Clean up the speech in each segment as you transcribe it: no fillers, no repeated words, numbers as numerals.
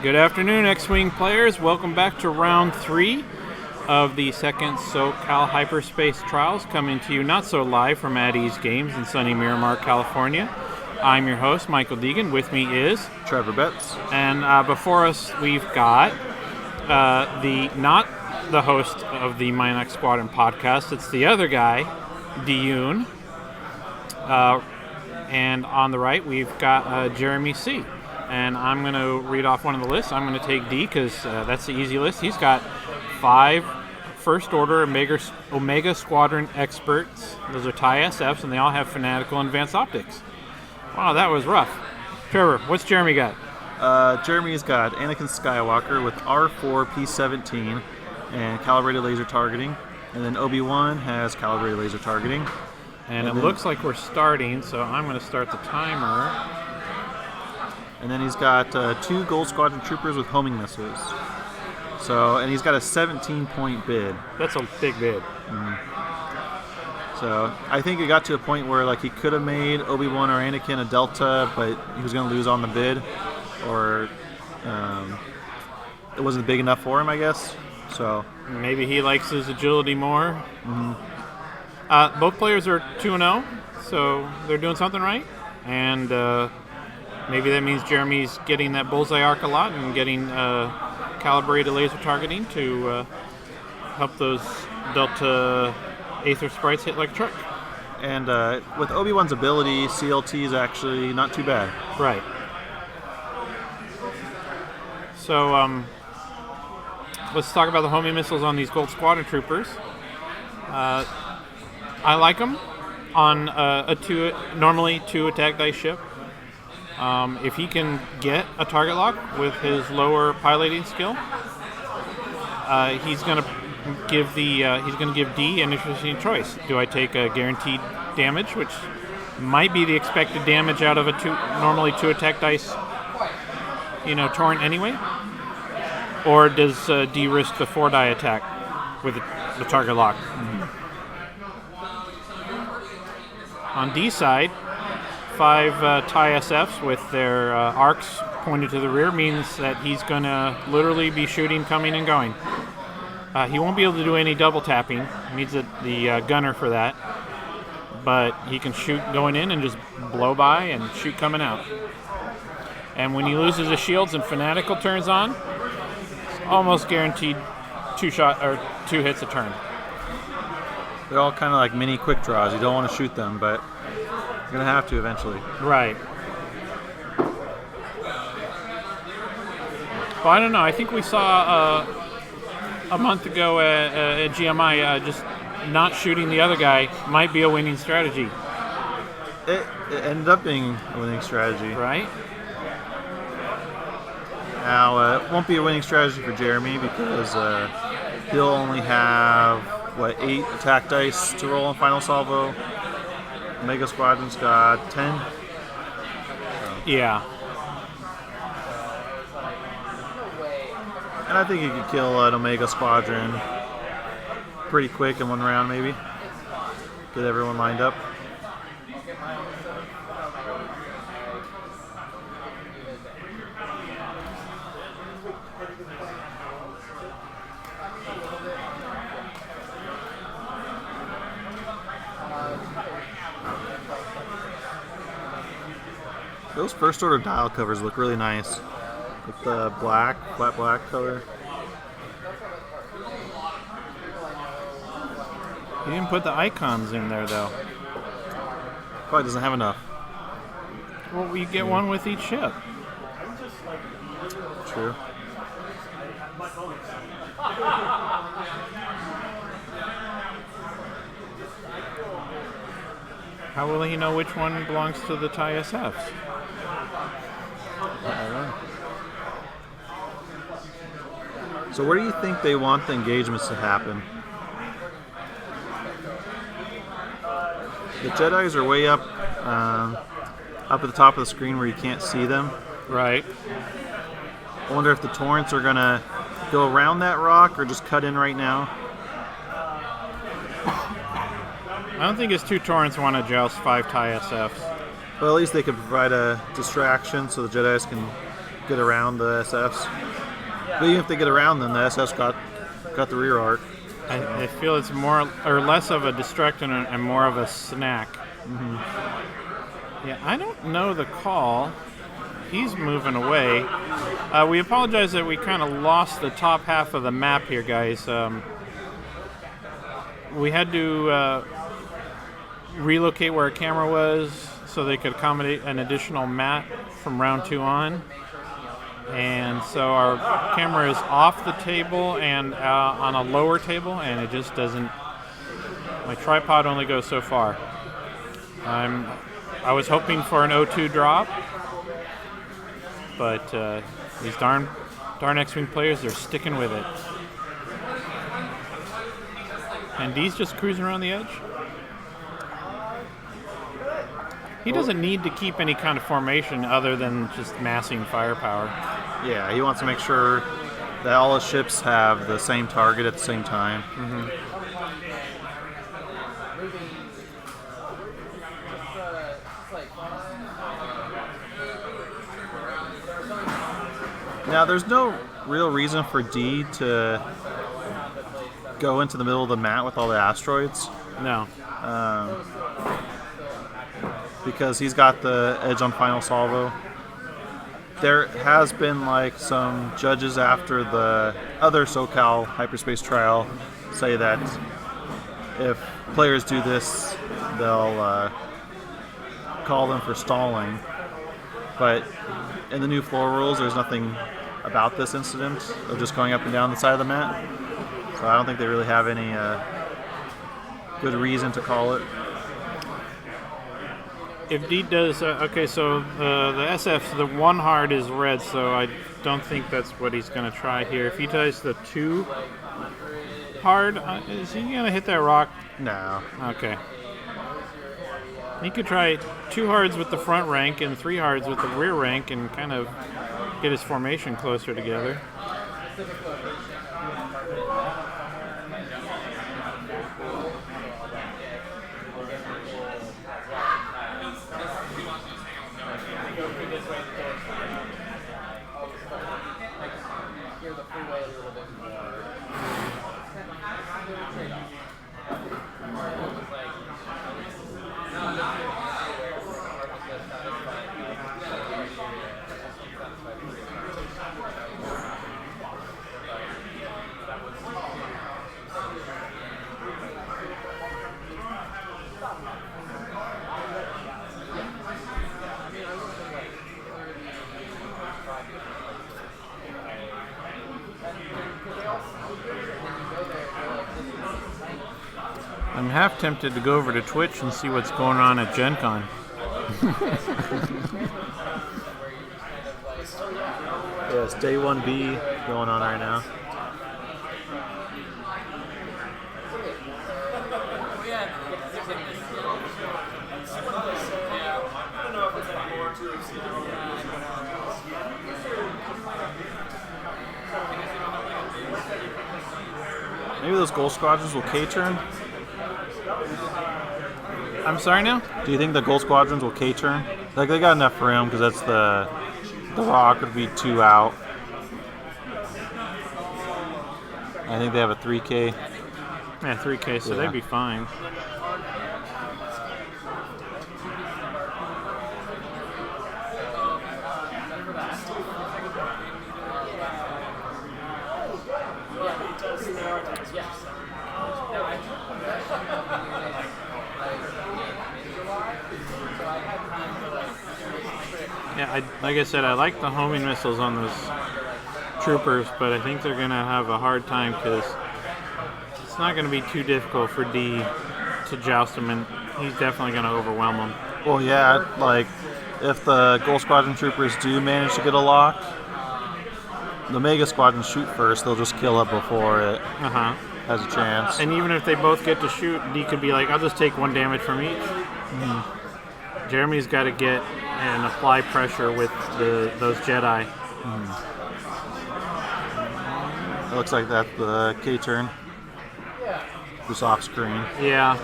Good afternoon, X-Wing players. Welcome back to round 3 of the second SoCal Hyperspace Trials, coming to you not so live from At Ease Games in sunny Miramar, California. I'm your host, Michael Deegan. With me is Trevor Betts. And before us, we've got not the host of the Minox Squadron podcast. It's the other guy, Diyun. And on the right, we've got Jeremy C. And I'm going to read off one of the lists. I'm going to take D because that's the easy list. He's got 5 First Order Omega Squadron experts. Those are TIE SFs, and they all have fanatical and advanced optics. Wow, that was rough. Trevor, what's Jeremy got? Jeremy's got Anakin Skywalker with R4 P17 and calibrated laser targeting. And then Obi-Wan has calibrated laser targeting. And it looks like we're starting, so I'm going to start the timer. And then he's got 2 Gold Squadron Troopers with homing missiles. And he's got a 17-point bid. That's a big bid. Mm-hmm. So I think it got to a point where he could have made Obi-Wan or Anakin a Delta, but he was going to lose on the bid, or it wasn't big enough for him, I guess. So maybe he likes his agility more. Mm-hmm. Both players are 2-0, so they're doing something right, and maybe that means Jeremy's getting that bullseye arc a lot and getting calibrated laser targeting to help those Delta Aether sprites hit like a truck. And with Obi-Wan's ability, CLT is actually not too bad. Right. So let's talk about the homing missiles on these Gold Squadron Troopers. I like them on normally 2 attack dice ship. If he can get a target lock with his lower piloting skill, he's going to give D an interesting choice. Do I take a guaranteed damage, which might be the expected damage out of normally 2 attack dice, torrent anyway, or does D risk the 4-die attack with the target lock? Mm-hmm. On D side, 5 TIE SFs with their arcs pointed to the rear means that he's going to literally be shooting, coming, and going. He won't be able to do any double tapping. He needs the gunner for that. But he can shoot going in and just blow by and shoot coming out. And when he loses his shields and Fanatical turns on, it's almost guaranteed 2 hits a turn. They're all kind of like mini quick draws. You don't want to shoot them, but you're going to have to eventually. Right. Well, I don't know. I think we saw a month ago at GMI just not shooting the other guy might be a winning strategy. It ended up being a winning strategy. Right. Now, it won't be a winning strategy for Jeremy because he'll only have 8 attack dice to roll on final salvo. Omega Squadron's got 10. So. Yeah. And I think you could kill an Omega Squadron pretty quick in 1 round, maybe. Get everyone lined up. Those First Order dial covers look really nice with the flat black color. He didn't put the icons in there, though. Probably doesn't have enough. Well, you get one with each ship. True. How will he know which one belongs to the TIE SFs? I don't know. So where do you think they want the engagements to happen? The Jedis are way up at the top of the screen where you can't see them. Right. I wonder if the torrents are going to go around that rock or just cut in right now. I don't think his 2 torrents want to joust 5 TIE SFs. Well, at least they could provide a distraction so the Jedis can get around the SFs. But even if they get around them, the SFs got the rear arc. I feel it's more or less of a distraction and more of a snack. Yeah, I don't know the call. He's moving away. We apologize that we kind of lost the top half of the map here, guys. We had to relocate where our camera was so they could accommodate an additional mat from round 2 on. And so our camera is off the table and on a lower table, and it just doesn't. My tripod only goes so far. I was hoping for an O2 drop, but these darn X-Wing players, they're sticking with it. And D's just cruising around the edge. He doesn't need to keep any kind of formation other than just massing firepower. Yeah, he wants to make sure that all his ships have the same target at the same time. Now, there's no real reason for D to go into the middle of the mat with all the asteroids. No. Because he's got the edge on final salvo. There has been like some judges after the other SoCal Hyperspace trial say that if players do this, they'll call them for stalling. But in the new floor rules, there's nothing about this incident of just going up and down the side of the mat. So I don't think they really have any good reason to call it. If D does, okay, so the SF, the 1 hard is red, so I don't think that's what he's going to try here. If he does the 2 hard, is he going to hit that rock? No. Okay. He could try 2 hards with the front rank and 3 hards with the rear rank and kind of get his formation closer together. I'm half tempted to go over to Twitch and see what's going on at Gen Con. Yeah, it's day 1B going on right now. Maybe those gold squadrons will K-turn? I'm sorry now? Do you think the gold squadrons will K-turn? Like, they got enough room because that's the rock would be 2 out. I think they have a 3K. Yeah, 3K, so they'd be fine. Yeah, like I said, I like the homing missiles on those troopers, but I think they're going to have a hard time because it's not going to be too difficult for D to joust him, and he's definitely going to overwhelm him. Well, yeah, like, if the Gold Squadron troopers do manage to get a lock, the Mega Squadrons shoot first, they'll just kill it before it has a chance. And even if they both get to shoot, D could be like, I'll just take 1 damage from each. Jeremy's got to get and apply pressure with those Jedi. It looks like that's the K-turn. Just off screen. Yeah.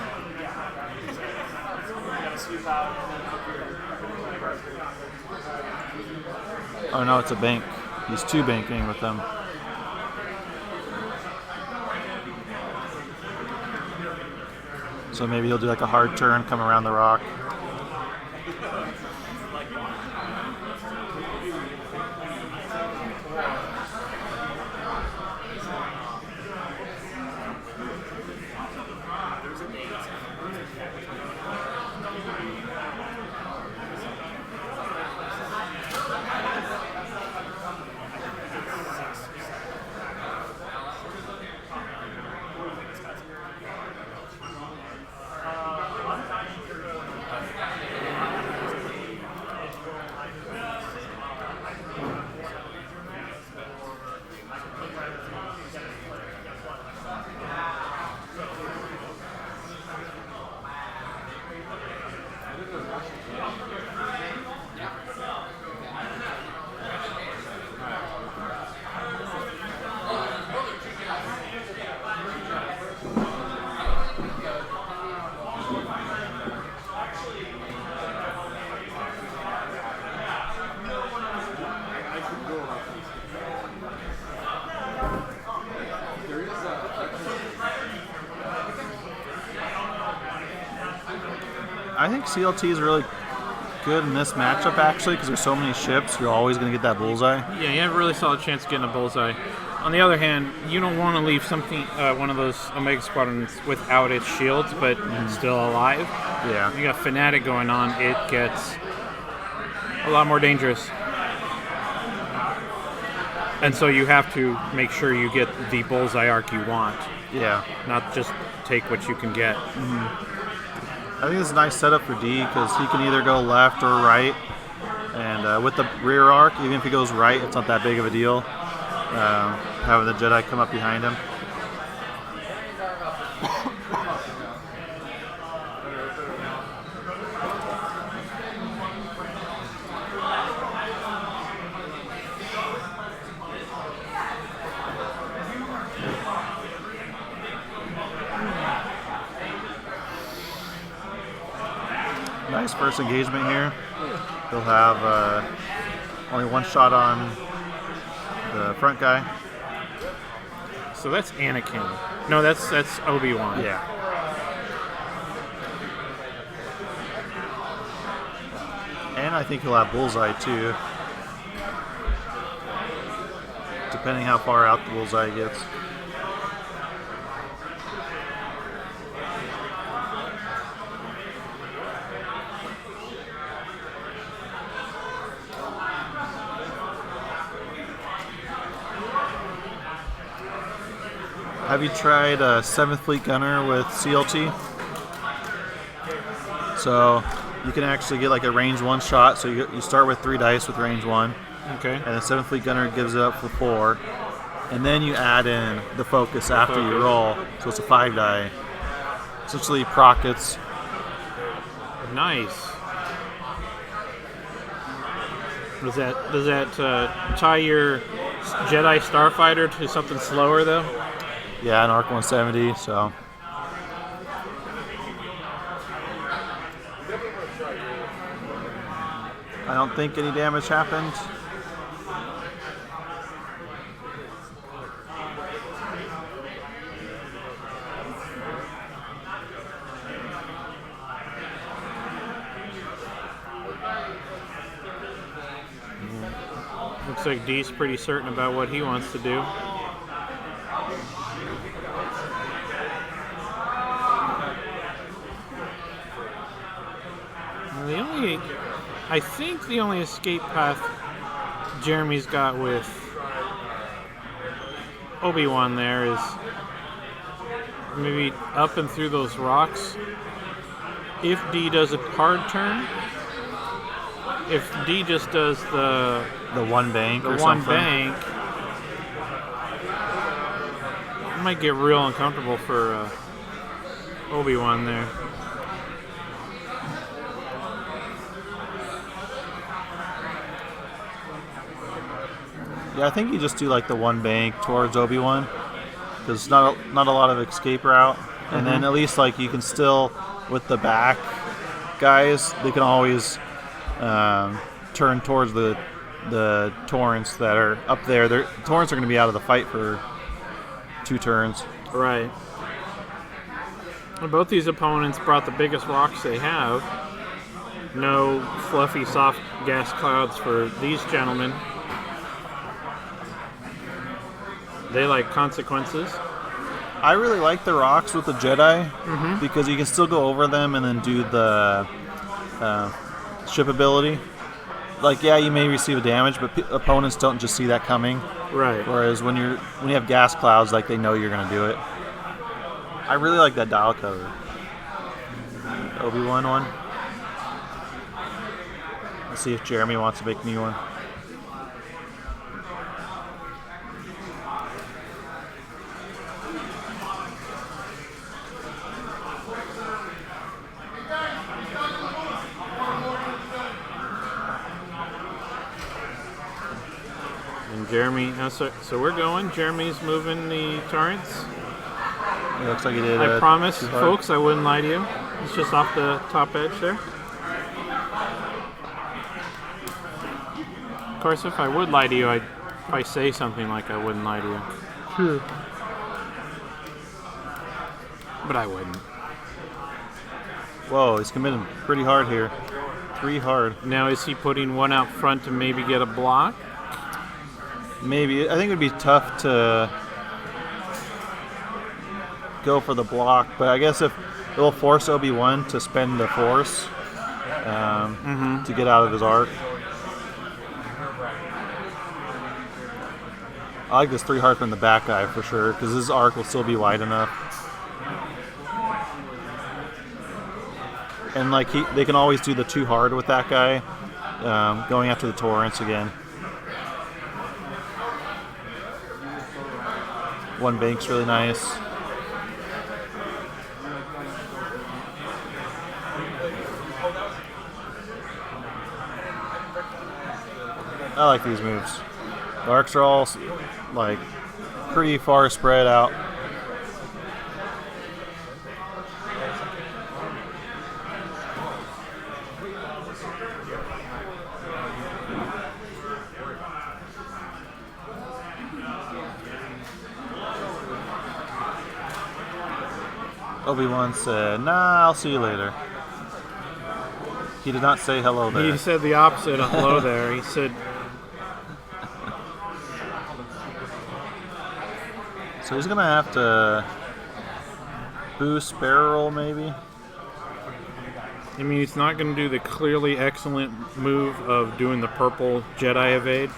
Oh no, it's a bank. He's 2 banking with them. So maybe he'll do like a hard turn, come around the rock. I think CLT is really good in this matchup actually because there's so many ships. You're always going to get that bullseye. Yeah, you have a really solid chance of getting a bullseye. On the other hand, you don't want to leave something, one of those Omega Squadrons without its shields, but still alive. Yeah. If you got Fanatic going on, it gets a lot more dangerous. And so you have to make sure you get the bullseye arc you want. Yeah. Not just take what you can get. I think it's a nice setup for D because he can either go left or right. And with the rear arc, even if he goes right, it's not that big of a deal. Having the Jedi come up behind him. Nice first engagement here. He'll have only one shot on the front guy. So that's Anakin. No, that's Obi-Wan. Yeah. And I think he'll have bullseye too. Depending how far out the bullseye gets. Have you tried a 7th Fleet Gunner with CLT? So you can actually get like a range 1 shot. So you start with 3 dice with range 1. Okay. And the 7th Fleet Gunner gives it up for 4. And then you add in the focus after you roll. So it's a 5 die. Essentially prockets. Nice. Does that tie your Jedi Starfighter to something slower though? Yeah, an Arc 170, so. I don't think any damage happened. Looks like D's pretty certain about what he wants to do. I think the only escape path Jeremy's got with Obi-Wan there is maybe up and through those rocks. If D does a hard turn, if D just does the one bank or one something. bank, it might get real uncomfortable for Obi-Wan there. Yeah, I think you just do like the one bank towards Obi-Wan because not a lot of escape route, and then at least like you can still with the back guys, they can always turn towards the the torrents that are up there. The torrents are going to be out of the fight for 2 turns. Right. And both these opponents brought the biggest rocks they have. No fluffy, soft gas clouds for these gentlemen. They like consequences. I really like the rocks with the Jedi because you can still go over them and then do the ship ability. Like, yeah, you may receive a damage, but opponents don't just see that coming. Right. Whereas when you have gas clouds, like, they know you're going to do it. I really like that dial cover. Obi-Wan one. Let's see if Jeremy wants to make me one. Jeremy, so we're going. Jeremy's moving the torrents. It looks like he did. I promise, folks, I wouldn't lie to you. It's just off the top edge there. Of course, if I would lie to you, if I say something like I wouldn't lie to you. Sure. But I wouldn't. Whoa, he's committing pretty hard here. 3 hard. Now, is he putting one out front to maybe get a block? Maybe. I think it would be tough to go for the block, but I guess if it will force Obi-Wan to spend the Force to get out of his arc. I like this 3 hard from the back guy for sure, because his arc will still be wide enough. And like they can always do the 2 hard with that guy, going after the torrents again. 1 bank's really nice. I like these moves. The arcs are all like pretty far spread out. Obi-Wan said, "Nah, I'll see you later." He did not say hello there. He said the opposite of hello there. He said... So he's going to have to boost barrel roll maybe. I mean, he's not going to do the clearly excellent move of doing the purple Jedi evade.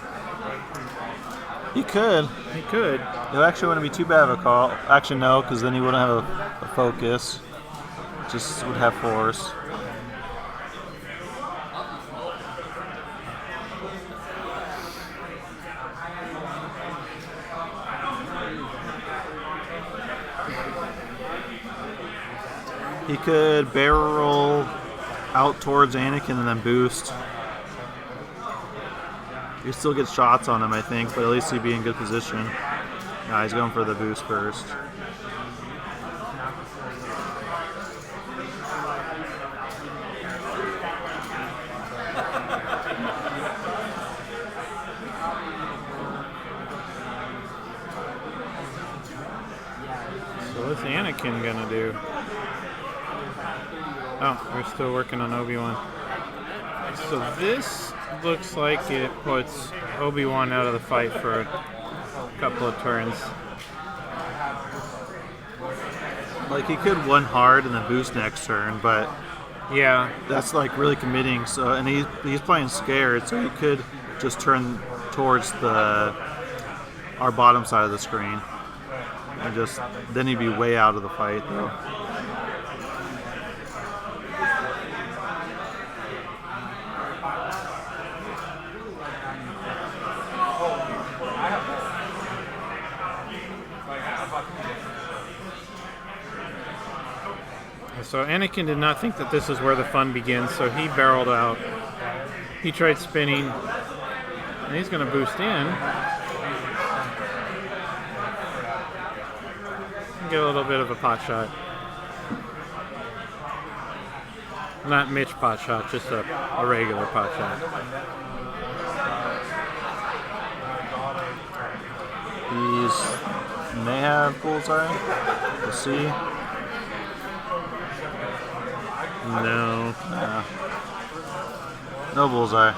He could. He could. It actually wouldn't be too bad of a call. Actually, no, because then he wouldn't have a focus. Just would have force. He could barrel roll out towards Anakin and then boost. You still get shots on him, I think, but at least he'd be in good position. Nah, he's going for the boost first. So what's Anakin gonna do? Oh, we're still working on Obi-Wan. So this looks like it puts Obi-Wan out of the fight for a couple of turns. Like, he could 1 hard and then boost next turn, but Yeah. that's like really committing. So, and he's playing scared, so he could just turn towards our bottom side of the screen, and then he'd be way out of the fight though. So Anakin did not think that this is where the fun begins, so he barreled out. He tried spinning, and he's going to boost in. Get a little bit of a pot shot. Not Mitch pot shot, just a regular pot shot. these may have bullseye. We'll see. No. Nah. No bullseye.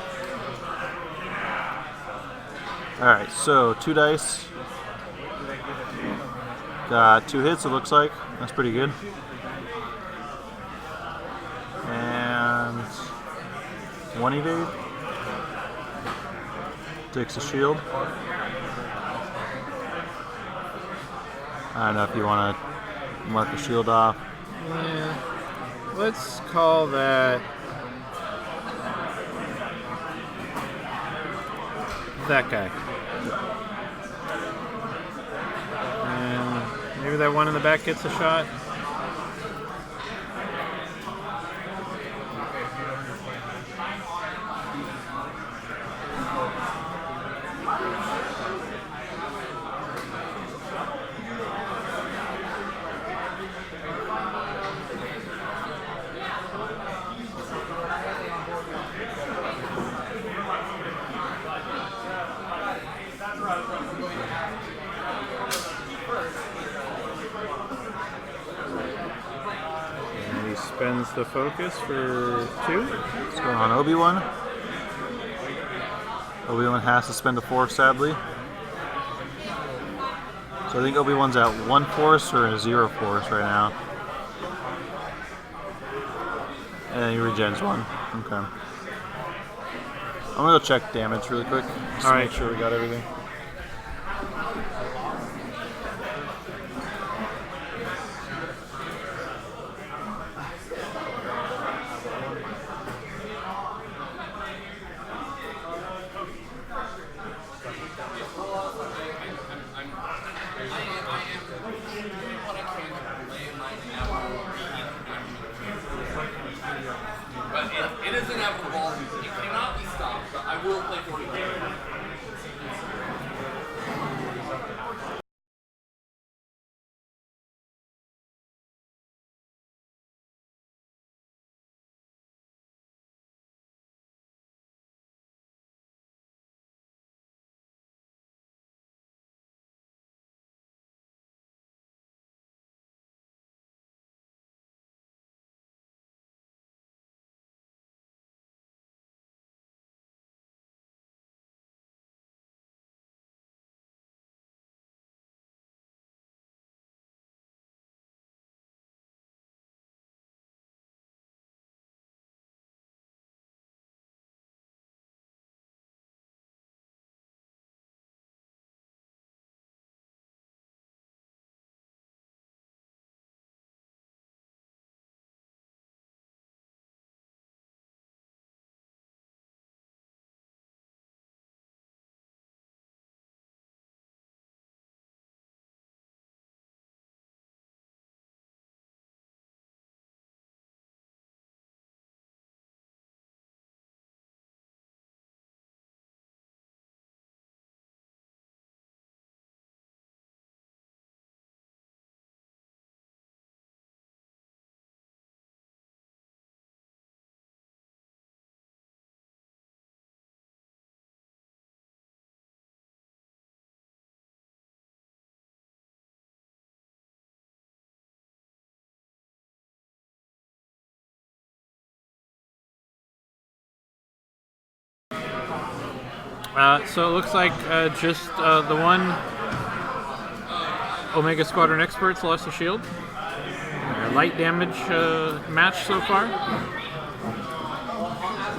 Alright, so 2 dice. Got 2 hits, it looks like. That's pretty good. And 1 evade. Takes a shield. I don't know if you want to mark the shield off. Yeah. Let's call that guy. And maybe that one in the back gets a shot. And he spends the focus for 2. What's going on, Obi-Wan? Obi-Wan has to spend a force, sadly. So I think Obi-Wan's at 1 force or a 0 force right now. And he regens 1. Okay. I'm gonna go check damage really quick, just to make sure we got everything. But it is inevitable. It cannot be stopped, but I will play 40 games. So it looks like just the one Omega Squadron Experts lost a shield. Light damage match so far.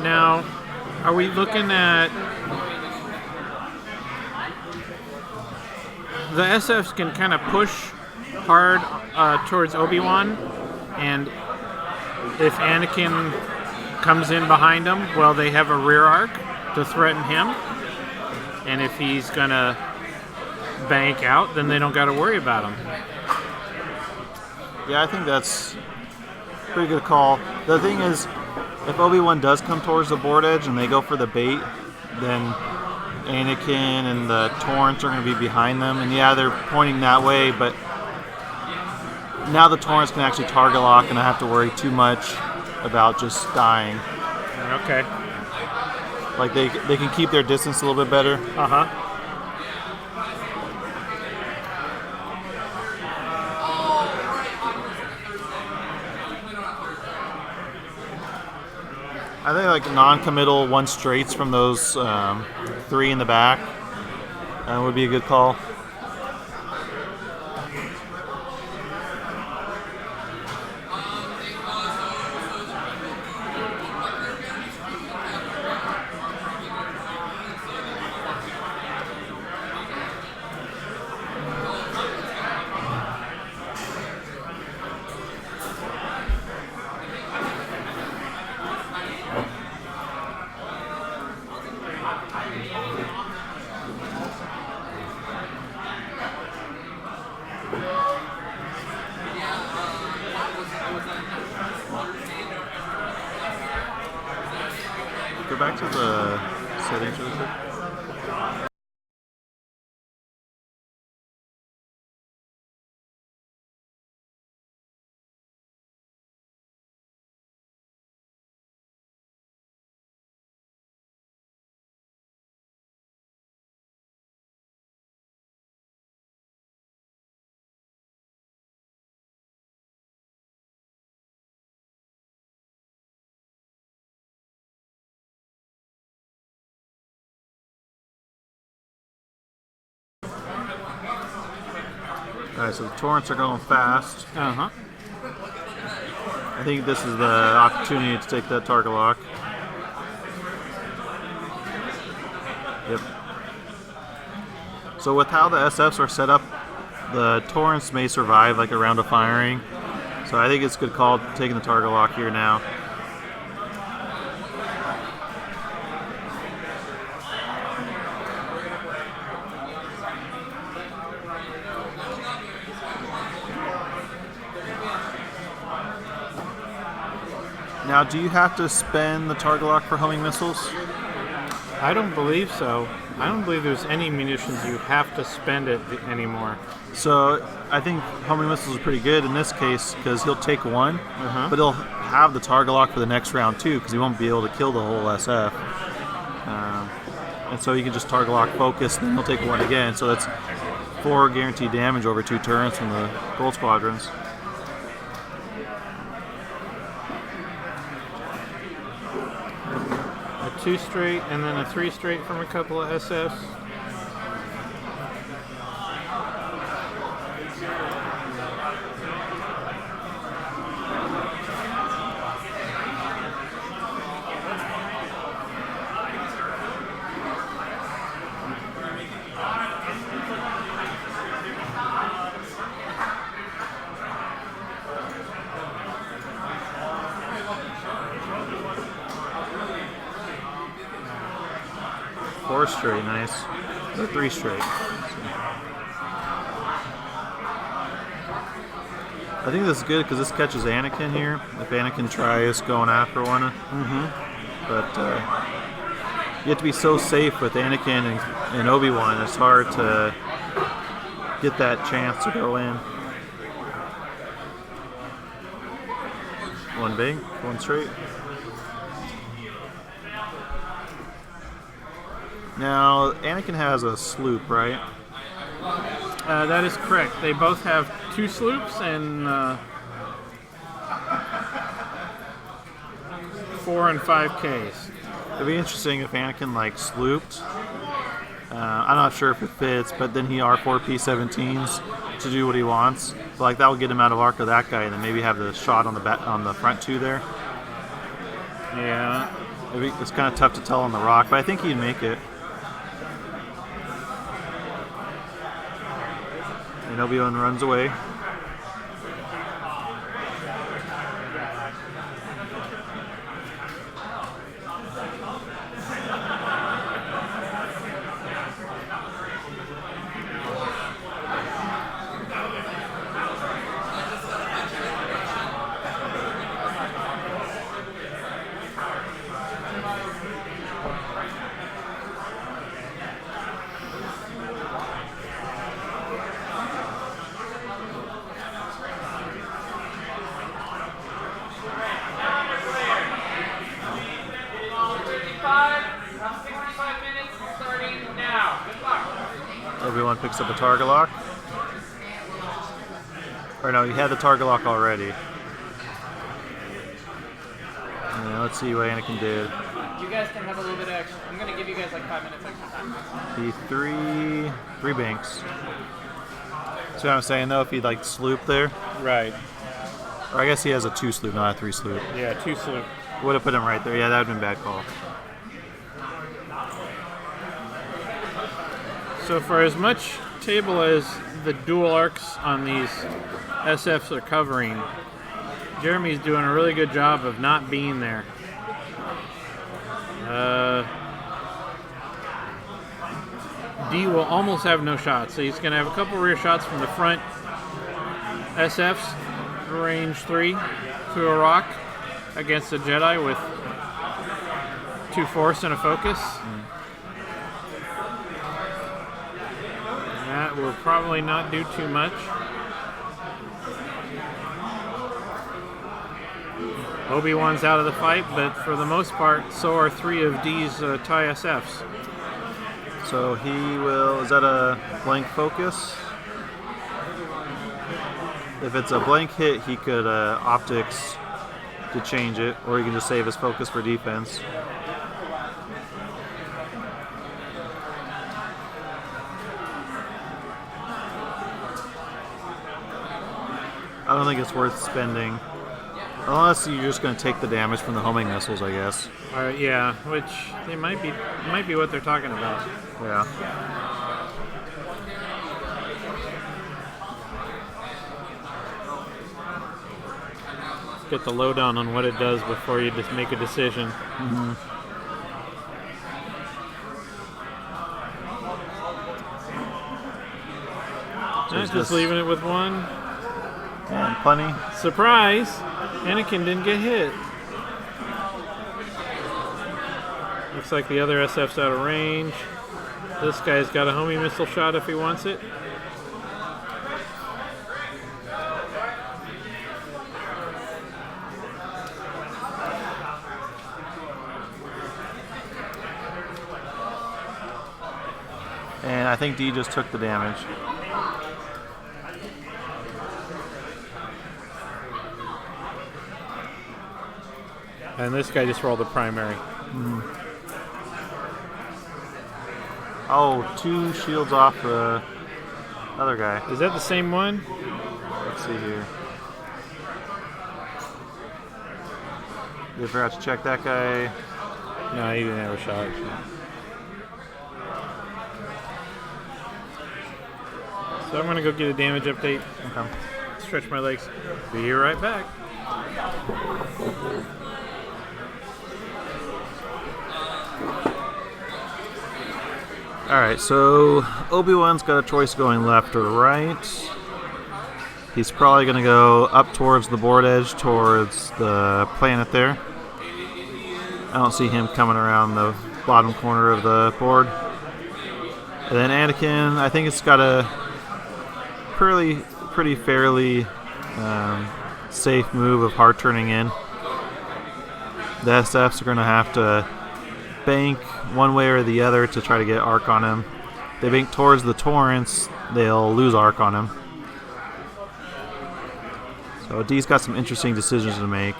Now, are we looking at the SFs can kind of push hard towards Obi-Wan, and if Anakin comes in behind him, well, they have a rear arc to threaten him, and if he's gonna bank out, then they don't got to worry about him. Yeah, I think that's a pretty good call. The thing is, if Obi-Wan does come towards the board edge and they go for the bait, then Anakin and the Torrents are going to be behind them. And yeah, they're pointing that way, but now the Torrents can actually target lock and not have to worry too much about just dying. Okay. Like they can keep their distance a little bit better. Uh-huh. I think like non-committal one straights from those 3 in the back would be a good call. Go back to the settings really quick. Alright, so the torrents are going fast. Uh-huh. I think this is the opportunity to take that target lock. Yep. So with how the SFs are set up, the torrents may survive like a round of firing. So I think it's a good call taking the target lock here now. Now, do you have to spend the target lock for homing missiles? I don't believe so. I don't believe there's any munitions you have to spend it anymore. So I think homing missiles are pretty good in this case because he'll take one, but he'll have the target lock for the next round too because he won't be able to kill the whole SF. And so you can just target lock focus, then he'll take one again. So that's 4 guaranteed damage over 2 turns from the gold squadrons. A 2 straight and then a 3 straight from a couple of SFs. Four straight, nice. Or 3 straight. I think this is good because this catches Anakin here. If Anakin tries going after one. But you have to be so safe with Anakin and Obi-Wan. It's hard to get that chance to go in. One big, one straight. Now, Anakin has a sloop, right? That is correct. They both have 2 sloops and 4 and 5Ks. It'd be interesting if Anakin like slooped. I'm not sure if it fits, but then he R4 P-17s to do what he wants. But like that will get him out of arc of that guy, and then maybe have the shot on the front 2 there. Yeah, It's kind of tough to tell on the rock, but I think he'd make it. And Obi-Wan runs away. Obi-Wan picks up a target lock. Or no, he had the target lock already. And And let's see what Anakin did. You guys can have a little bit of extra. I'm gonna give you guys like 5 minutes extra time. He three banks. See what I'm saying though? If he like sloop there, Right. or I guess he has a 2 sloop, not a 3 sloop. Yeah, 2 sloop. Would have put him right there. Yeah, that would have been a bad call. So for as much table as the dual arcs on these SFs are covering, Jeremy's doing a really good job of not being there. D will almost have no shots, so he's going to have a couple rear shots from the front SFs, range 3 through a rock against a Jedi with 2 force and a focus. That will probably not do too much. Obi-Wan's out of the fight, but for the most part, so are 3 of D's TIE SFs. So he will. Is that a blank focus? If it's a blank hit, he could optics to change it, or he can just save his focus for defense. I don't think it's worth spending. Unless you're just going to take the damage from the homing missiles, I guess. Yeah, which they might be what they're talking about. Yeah. Let's get the lowdown on what it does before you just make a decision. Just leaving it with 1. And plenty. Surprise! Anakin didn't get hit. Looks like the other SF's out of range. This guy's got a homing missile shot if he wants it. And I think D just took the damage. And this guy just rolled a primary. Oh, 2 shields off the other guy. Is that the same one? Let's see here. They forgot to check that guy. No, he didn't have a shot. So I'm going to go get a damage update. Okay. Stretch my legs. Be right back. Alright, so Obi-Wan's got a choice going left or right. He's probably going to go up towards the board edge, towards the planet there. I don't see him coming around the bottom corner of the board. And then Anakin, I think it's got a pretty fairly safe move of hard turning in. The SFs are going to have to bank one way or the other to try to get arc on him. If they bank towards the Torrents, they'll lose arc on him. So D's got some interesting decisions to make.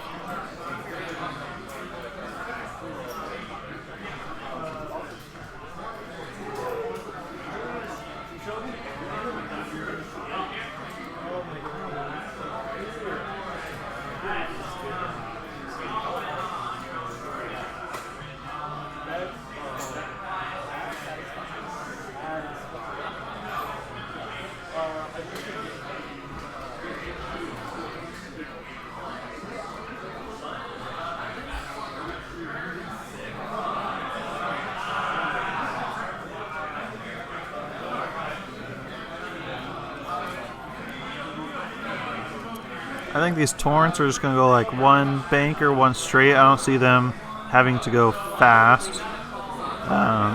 I think these Torrents are just going to go like 1 bank or 1 straight. I don't see them having to go fast.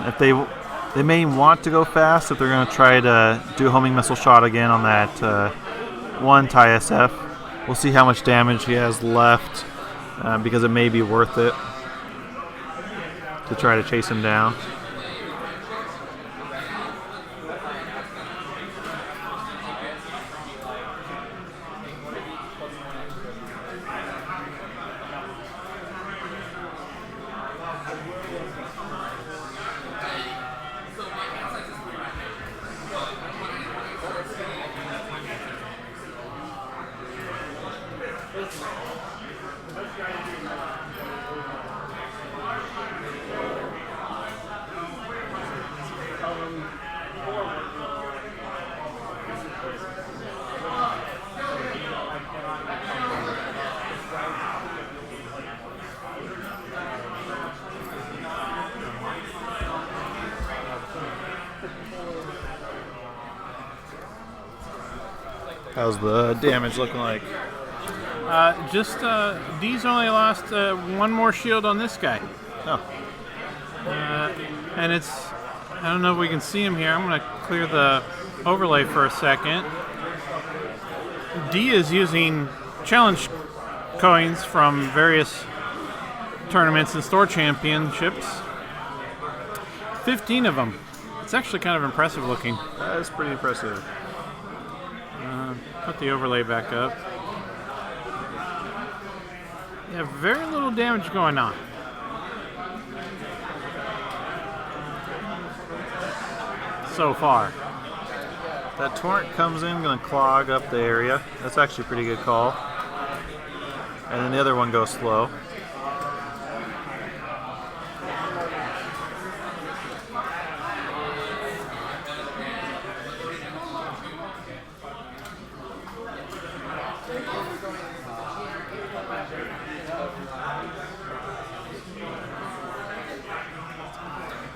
If they may want to go fast if they're going to try to do a homing missile shot again on that 1 TIE SF. We'll see how much damage he has left because it may be worth it to try to chase him down. How's the damage looking like? D's only lost one more shield on this guy. Oh, And it's, I don't know if we can see him here. I'm going to clear the overlay for a second. D is using challenge coins from various tournaments and store championships. 15 of them. It's actually kind of impressive looking. that is pretty impressive. Put the overlay back up. Yeah, very little damage going on. So far. That torrent comes in, gonna clog up the area. That's actually a pretty good call. And then the other one goes slow.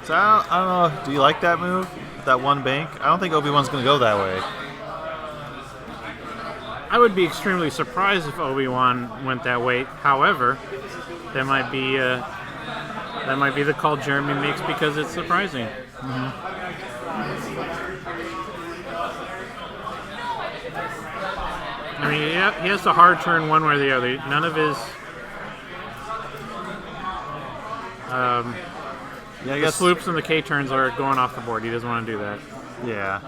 So I don't know. Do you like that move? That one bank? I don't think Obi-Wan's going to go that way. I would be extremely surprised if Obi-Wan went that way. However, that might be the call Jeremy makes because it's surprising. I mean, he has to hard turn one way or the other. None of his Yeah, I the guess. sloops and the K turns are going off the board. He doesn't want to do that. Yeah.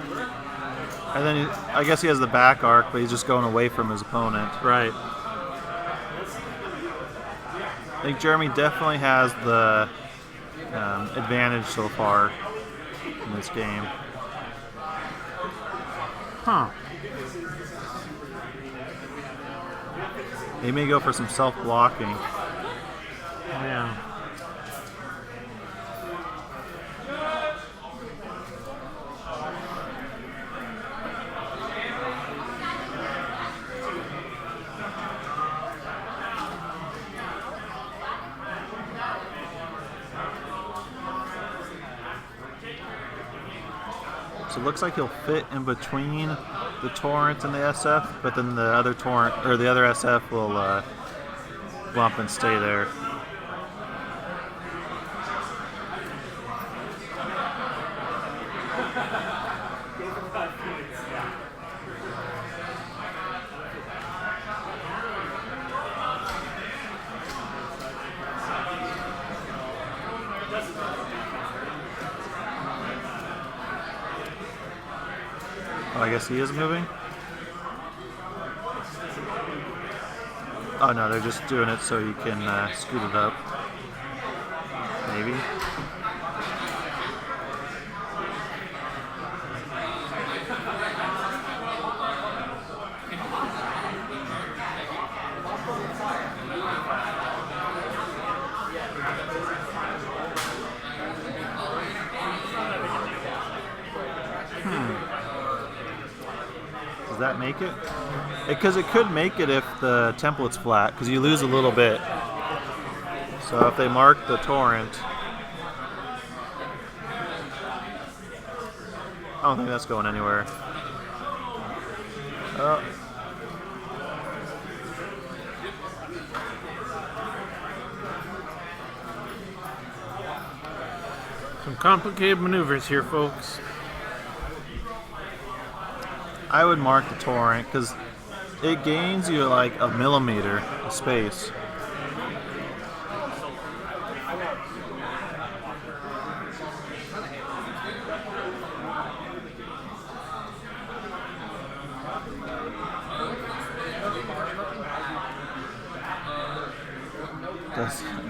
And then I guess he has the back arc, but he's just going away from his opponent. Right. I think Jeremy definitely has the advantage so far in this game. Huh. He may go for some self-blocking. Yeah. So it looks like he'll fit in between the torrent and the SF, but then the other torrent or the other SF will bump and stay there. Oh, I guess he is moving. Oh no, they're just doing it so you can scoot it up. Maybe. Does that make it? Because it could make it if the template's flat, because you lose a little bit. So if they mark the torrent, I don't think that's going anywhere. Oh. Some complicated maneuvers here, folks. I would mark the torrent because it gains you like a millimeter of space.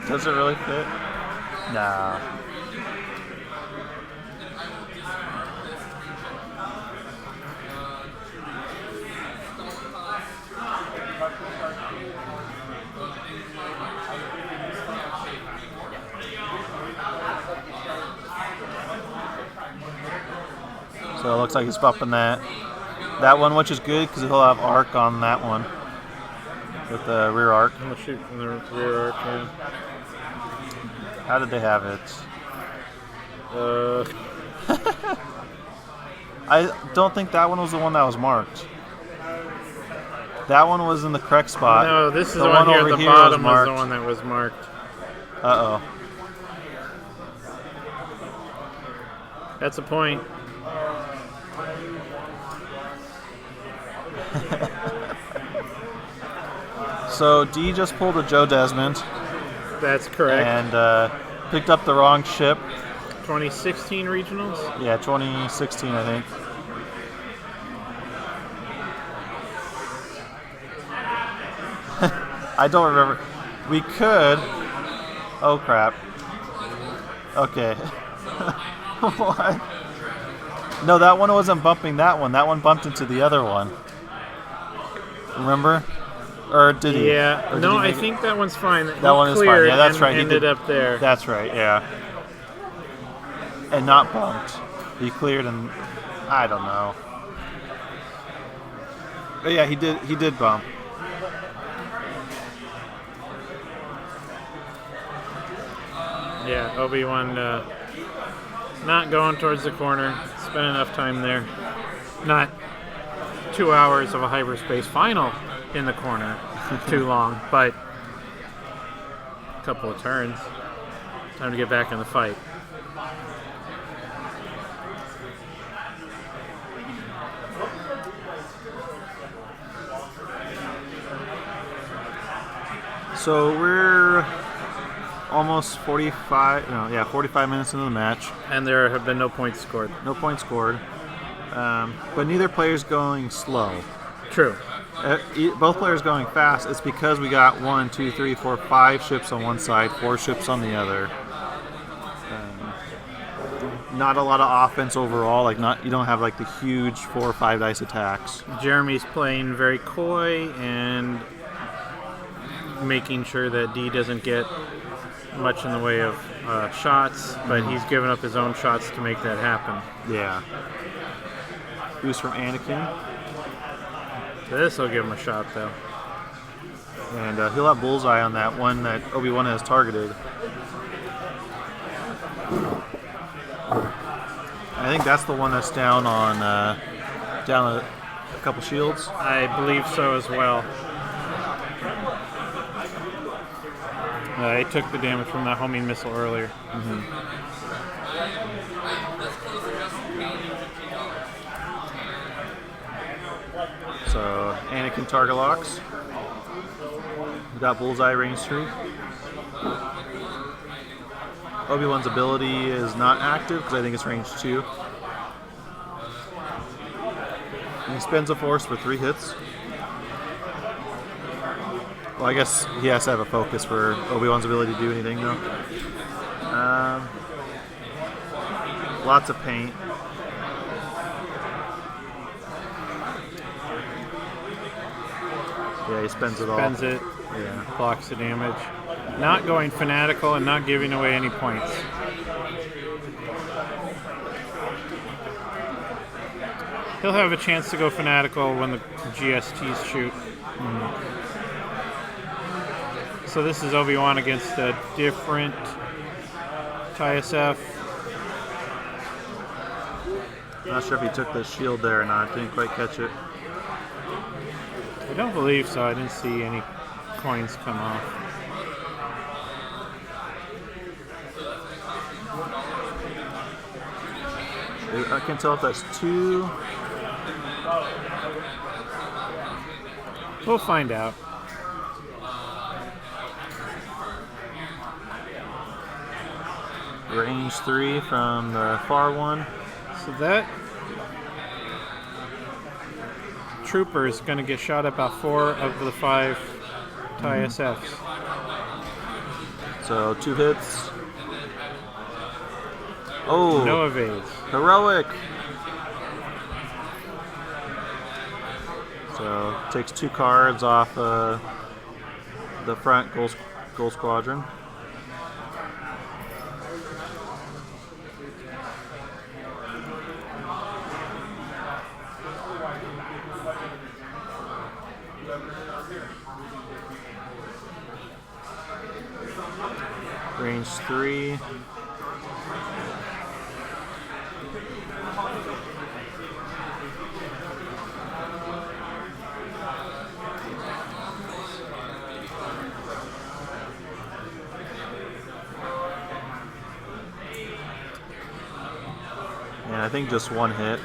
Does it really fit? Nah. So it looks like he's bumping that. That one, which is good because he'll have arc on that one with the rear arc. I'm gonna shoot from the rear arc. Yeah. How did they have it? I don't think that one was the one that was marked. That one was in the correct spot. No, this is the the one here over at the here bottom was marked. the one that was marked. Uh-oh. That's a point. So D just pulled a Joe Desmond That's correct. and picked up the wrong ship. 2016 regionals. Yeah, 2016, I think. I don't remember. We could. Oh crap. Okay. What? No, that one wasn't bumping that one. That one bumped into the other one. Remember? Or did he? Yeah. Or did No, he I make it? think that one's fine. That one is fine. Yeah, that's right. He Ended did- up there. That's right. Yeah. And not bumped. He cleared and I don't know. But yeah, he did. He did bump. Yeah, Obi-Wan not going towards the corner. Spent enough time there. Not 2 hours of a hyperspace final in the corner. Too long, but a couple of turns. Time to get back in the fight. So we're almost 45 minutes into the match. And there have been no points scored. No points scored. But neither player's going slow. True. Both players going fast. It's because we got 1, 2, 3, 4, 5 ships on one side, 4 ships on the other. Not a lot of offense overall. You don't have like the huge 4 or 5 dice attacks. Jeremy's playing very coy and making sure that D doesn't get much in the way of shots, but he's given up his own shots to make that happen. Yeah. Boost from Anakin, This will give him a shot, though. and he'll have bullseye on that one that Obi-Wan has targeted. I think that's the one that's down on down a couple shields. I believe so as well. I took the damage from that homing missile earlier. So Anakin target locks. We got bullseye range 3. Obi-Wan's ability is not active because I think it's range 2. And he spends a force for 3 hits. Well, I guess he has to have a focus for Obi-Wan's ability to do anything, though. Lots of paint. Yeah, he spends it all. Spends it, Yeah. blocks the damage. Not going fanatical and not giving away any points. He'll have a chance to go fanatical when the GSTs shoot. So this is Obi-Wan against a different TISF. Not sure if he took the shield there or not. Didn't quite catch it. I don't believe so. I didn't see any coins come off. I can't tell if that's 2. We'll find out. Range 3 from the far one. So that trooper is going to get shot at about 4 of the 5 TISFs. So 2 hits. Oh, No evades. heroic. So takes 2 cards off the front goal squadron. Range 3. And I think just one hit.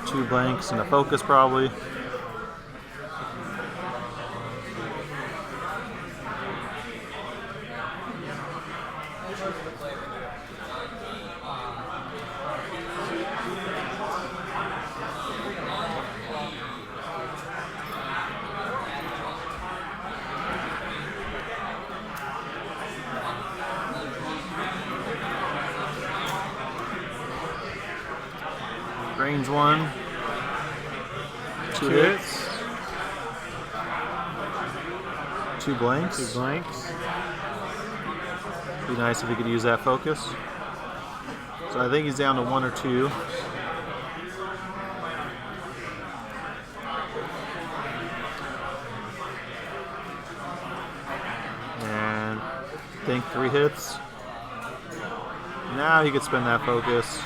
Two blanks and a focus probably. Range 1. Two hits. Two blanks. Two blanks. Be nice if he could use that focus. So I think he's down to 1 or 2. And I think 3 hits. Now he could spend that focus.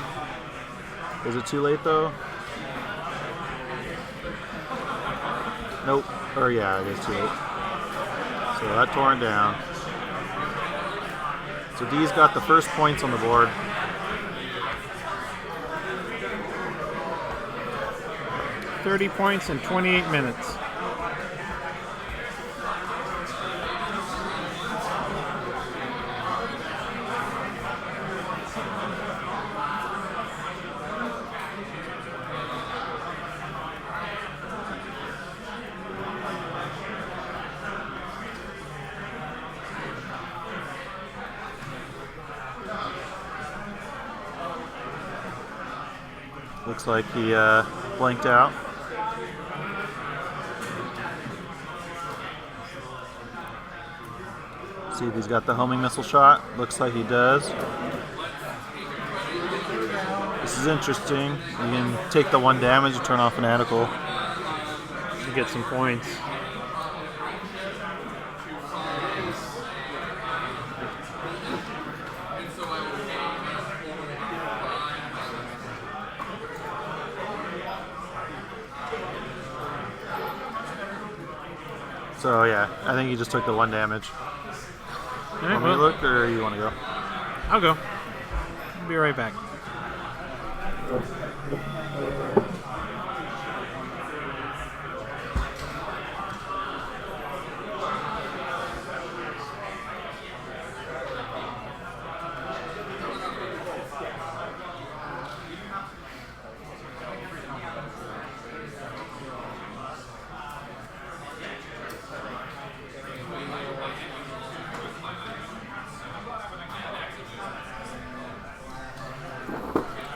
Is it too late though? Nope. Or yeah, it is too late. So that torn down. So D's got the first points on the board. $30 points in 28 minutes. Looks like he blanked out. See if he's got the homing missile shot. Looks like he does. This is interesting. You can take the 1 damage and turn off fanatical. To get some points. So yeah, I think he just took the 1 damage. All right, Want me to look or you want to go? I'll go. I'll be right back.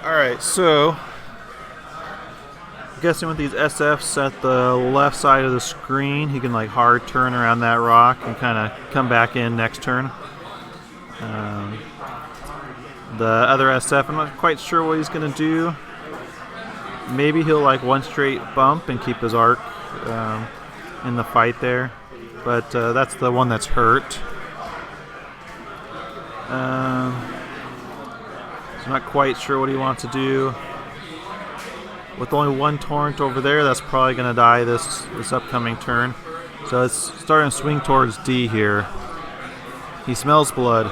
Alright, so I'm guessing with these SFs at the left side of the screen, he can like hard turn around that rock and kind of come back in next turn. The other SF, I'm not quite sure what he's going to do. Maybe he'll like one straight bump and keep his arc in the fight there. But that's the one that's hurt. So I'm not quite sure what he wants to do. With only 1 torrent over there, that's probably going to die this upcoming turn. So it's starting to swing towards D here. He smells blood.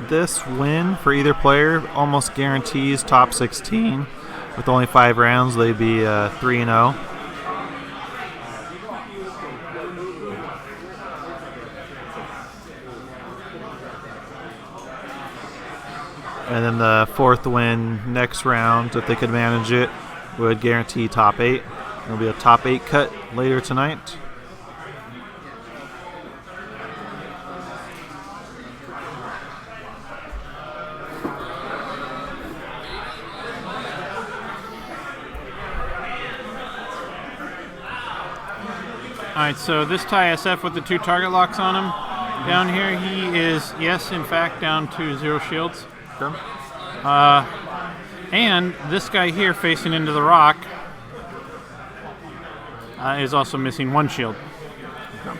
This win for either player almost guarantees top 16. With only 5 rounds, they'd be 3-0. And then the fourth win next round, if they could manage it, would guarantee top 8. There'll be a top 8 cut later tonight. Alright, so this tie SF with the 2 target locks on him down here, he is, yes, in fact, down to 0 shields. Okay. And this guy here facing into the rock is also missing 1 shield. Okay.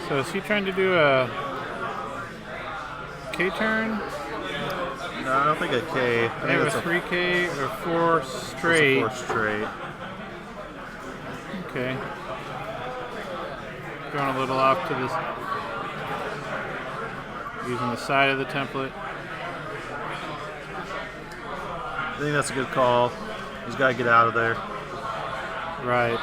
So is he trying to do a K turn? No, I don't think a K. I They think have that's a 3K or 4 straight. 4 straight. Okay. Going a little off to this. Using the side of the template. I think that's a good call. He's got to get out of there. Right.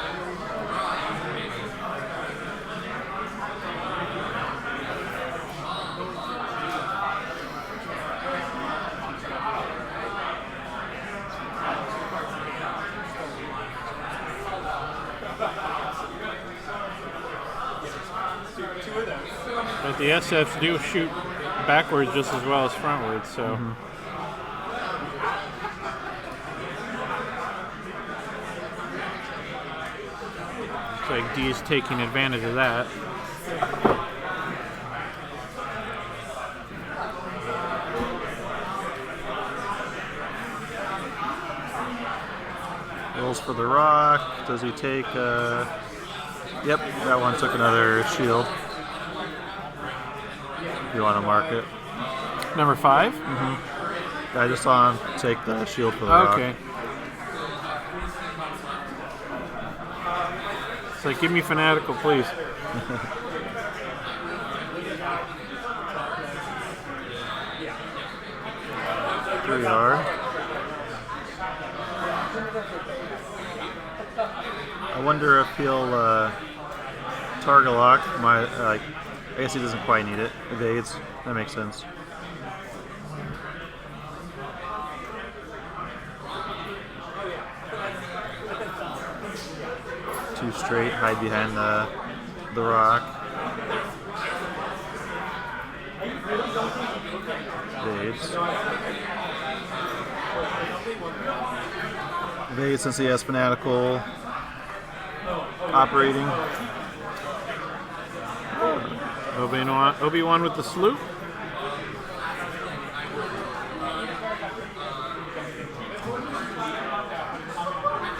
But the SFs do shoot backwards just as well as frontwards, so. Looks like D is taking advantage of that. Rolls for the rock. Does he take? Yep, that one took another shield. You want to mark it? Number 5? I just saw him take the shield for the rock. Okay. It's like, give me fanatical, please. Pretty hard. I wonder if he'll target lock. I guess he doesn't quite need it. Evades. That makes sense. Two straight. Hide behind the rock. saves. Evade since he has fanatical operating. Obi-Wan with the sloop.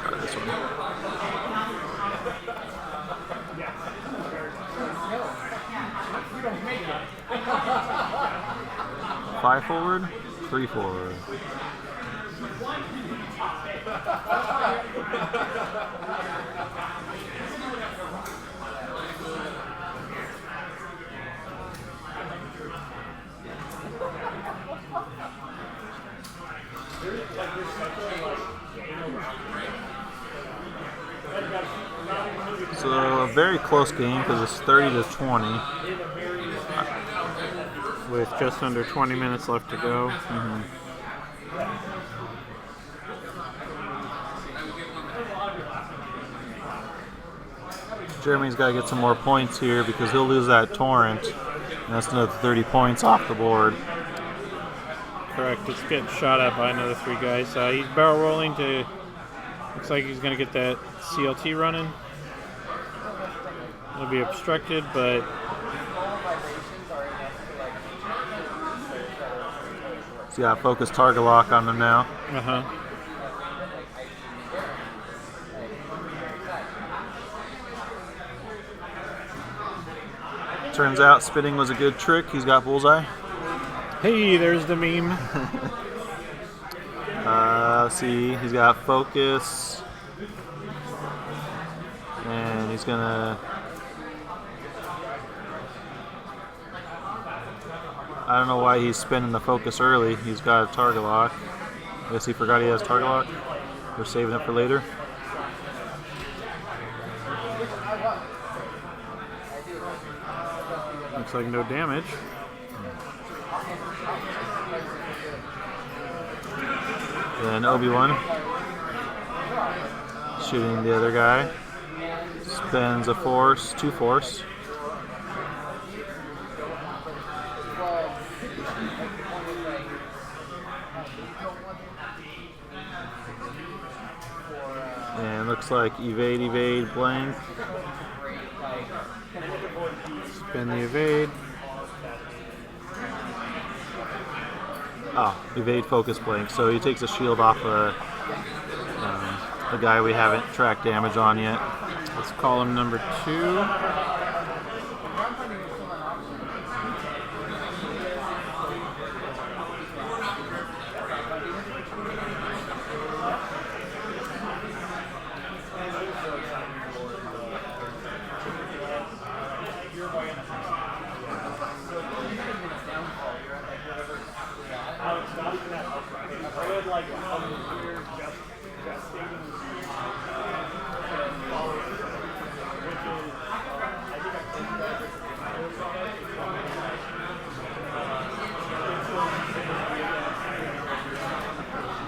Try this one. 5 forward, 3 forward. So a very close game because it's 30-20. With just under 20 minutes left to go. Jeremy's got to get some more points here because he'll lose that torrent, and that's another 30 points off the board. Correct. It's getting shot at by another 3 guys. He's barrel rolling to. Looks like he's going to get that CLT running. It'll be obstructed, but. He's got focus target lock on him now. Turns out spitting was a good trick. He's got bullseye. Hey, there's the meme. Let's see. He's got focus. And he's going to... I don't know why he's spinning the focus early. He's got a target lock. I guess he forgot he has target lock. We're saving it for later. Looks like no damage. Then Obi-Wan shooting the other guy. Spends a force, 2 force. And looks like evade, blank. Spin the evade. Oh, evade, focus, blank. So he takes a shield off a guy we haven't tracked damage on yet. Let's call him number 2.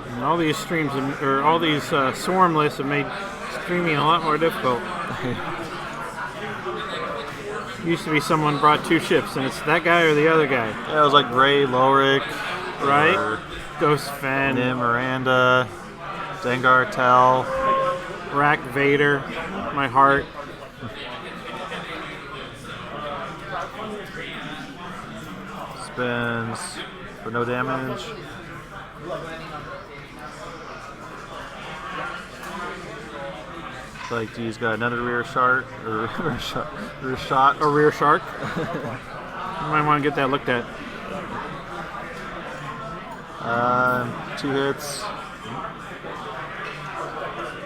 And all these streams, or all these swarm lists have made streaming a lot more difficult. Used to be someone brought 2 ships, and it's that guy or the other guy. Yeah, it was like Ray, Lorick, Right? Ghost Fen, Nim, Miranda, Dengar, Tell, Rack Vader, my heart. Spins for no damage. Like he's got another rear shark or rear shot. A rear shark. You might want to get that looked at. 2 hits.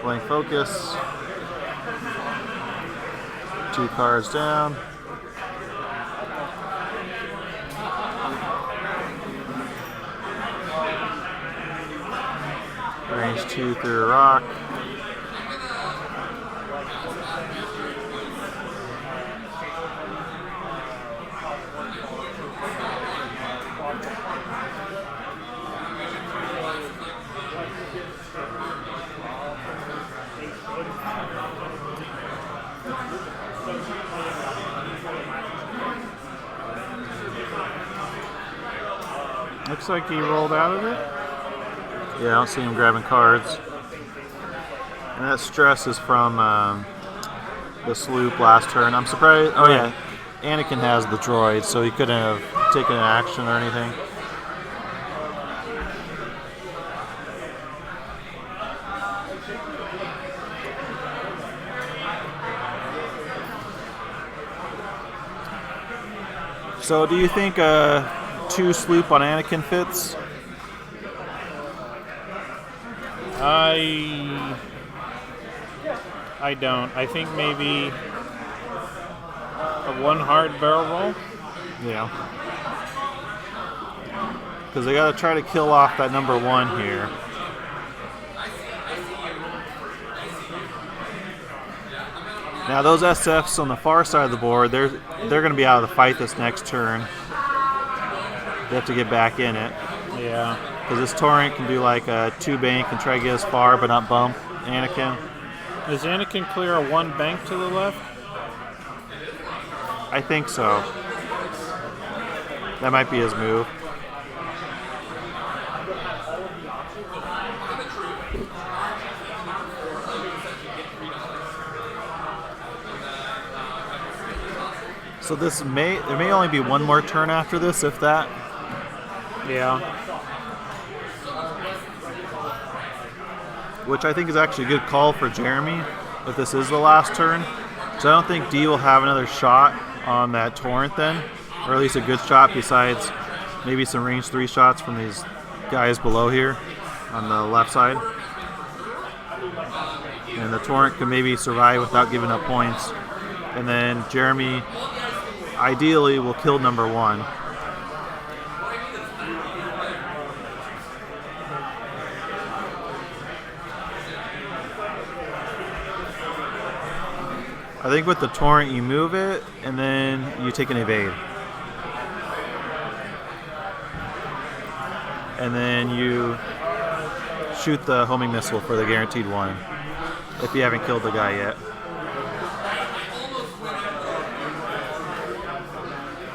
Blank focus. 2 cards down. Range 2 through a rock. Looks like he rolled out of it. Yeah, I don't see him grabbing cards. And that stress is from the sloop last turn. I'm surprised. Oh yeah, Anakin has the droid, so he couldn't have taken an action or anything. So do you think a 2 sloop on Anakin fits? I don't. I think maybe a 1 hard barrel roll. Yeah. Because they got to try to kill off that number 1 here. Now those SFs on the far side of the board, they're going to be out of the fight this next turn. They have to get back in it. Yeah. Because this Torrent can do like a 2 bank and try to get as far but not bump Anakin. Does Anakin clear a 1 bank to the left? I think so. That might be his move. So there may only be 1 more turn after this, if that. Yeah. Which I think is actually a good call for Jeremy, if this is the last turn. So I don't think D will have another shot on that Torrent then, or at least a good shot besides maybe some range 3 shots from these guys below here on the left side. And the Torrent can maybe survive without giving up points. And then Jeremy ideally will kill number 1. I think with the Torrent you move it and then you take an evade. And then you shoot the homing missile for the guaranteed 1 if you haven't killed the guy yet.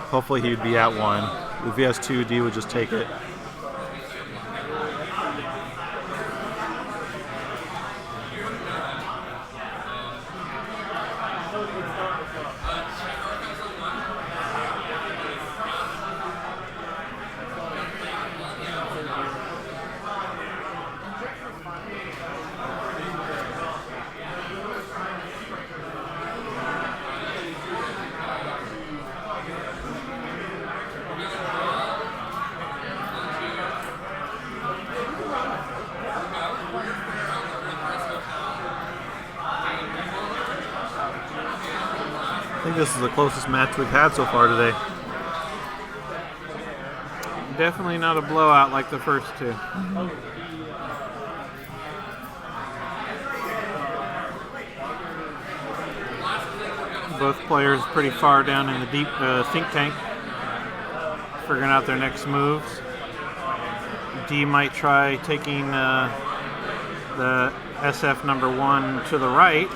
Hopefully he'd be at 1. If he has 2, D would just take it. I think this is the closest match we've had so far today. Definitely not a blowout like the first 2. Both players pretty far down in the deep think tank, figuring out their next moves. D might try taking the SF number 1 to the right.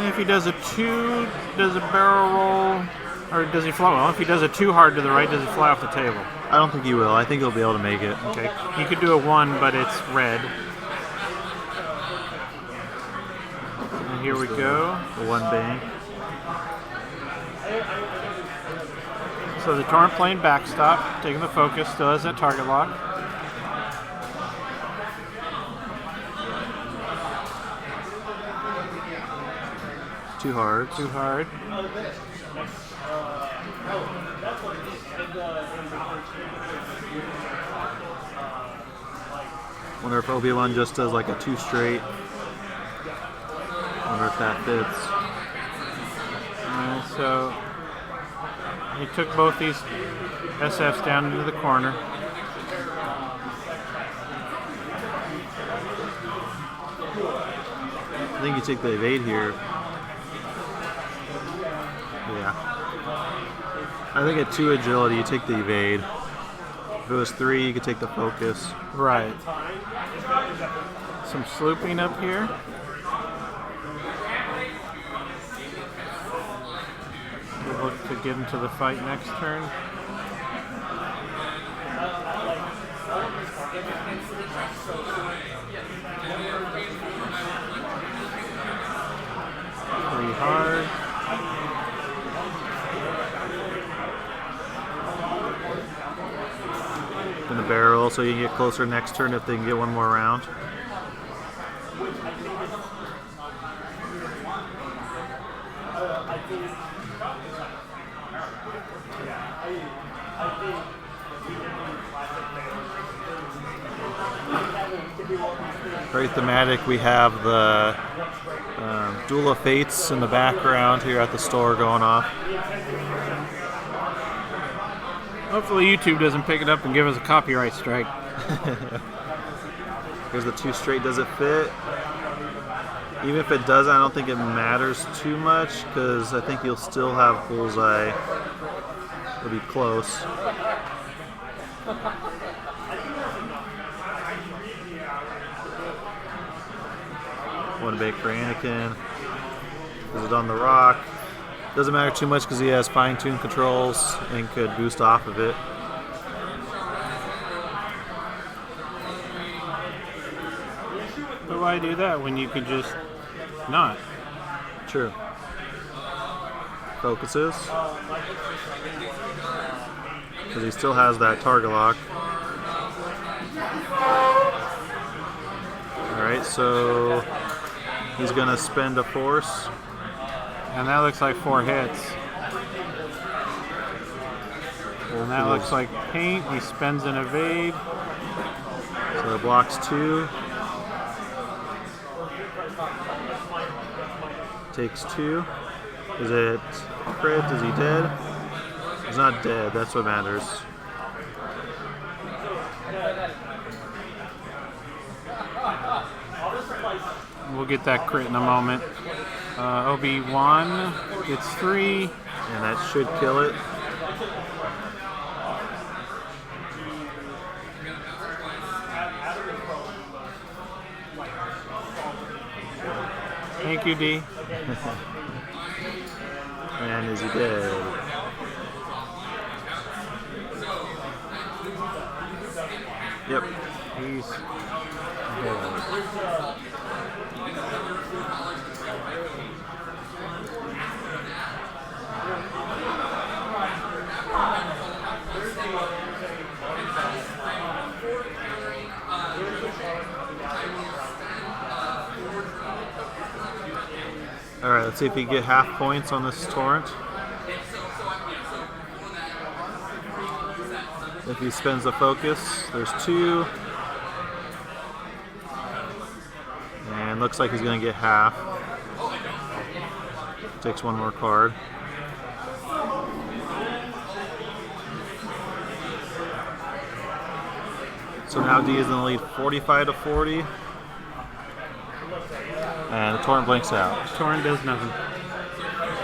If he does a 2, does a barrel roll, or does he fly? Well, if he does a 2 hard to the right, does he fly off the table? I don't think he will. I think he'll be able to make it. Okay. He could do a 1, but it's red. And here we go. The 1 bank. So the Torrent playing backstop, taking the focus, still has that target lock. Too hard. Too hard. Wonder if Obi-Wan just does like a 2 straight. Wonder if that fits. So he took both these SFs down into the corner. I think you take the evade here. Yeah. I think at 2 agility, you take the evade. If it was 3, you could take the focus. Right. Some slooping up here. We'll look to get into the fight next turn. Pretty hard. In the barrel so you can get closer next turn if they can get one more round. Very thematic. We have the Duel of Fates in the background here at the store going off. Hopefully YouTube doesn't pick it up and give us a copyright strike. Here's the 2 straight. Does it fit? Even if it doesn't, I don't think it matters too much because I think you'll still have bullseye. It'll be close. One big for Anakin. Is it on the rock? Doesn't matter too much because he has fine-tuned controls and could boost off of it. But why do that when you could just not? True. Focuses. Because he still has that target lock. Alright, so he's going to spend a force. And that looks like 4 hits. And that looks like paint. He spends an evade. So it blocks 2. Takes 2. Is it crit? Is he dead? He's not dead. That's what matters. We'll get that crit in a moment. Obi-Wan gets 3. And that should kill it. Thank you, D. And is he dead? Yep. He's Alright, let's see if he can get half points on this torrent. If he spends the focus, there's 2. And looks like he's going to get half. Takes 1 more card. So now D is in the lead 45-40. And the torrent blinks out. Torrent does nothing.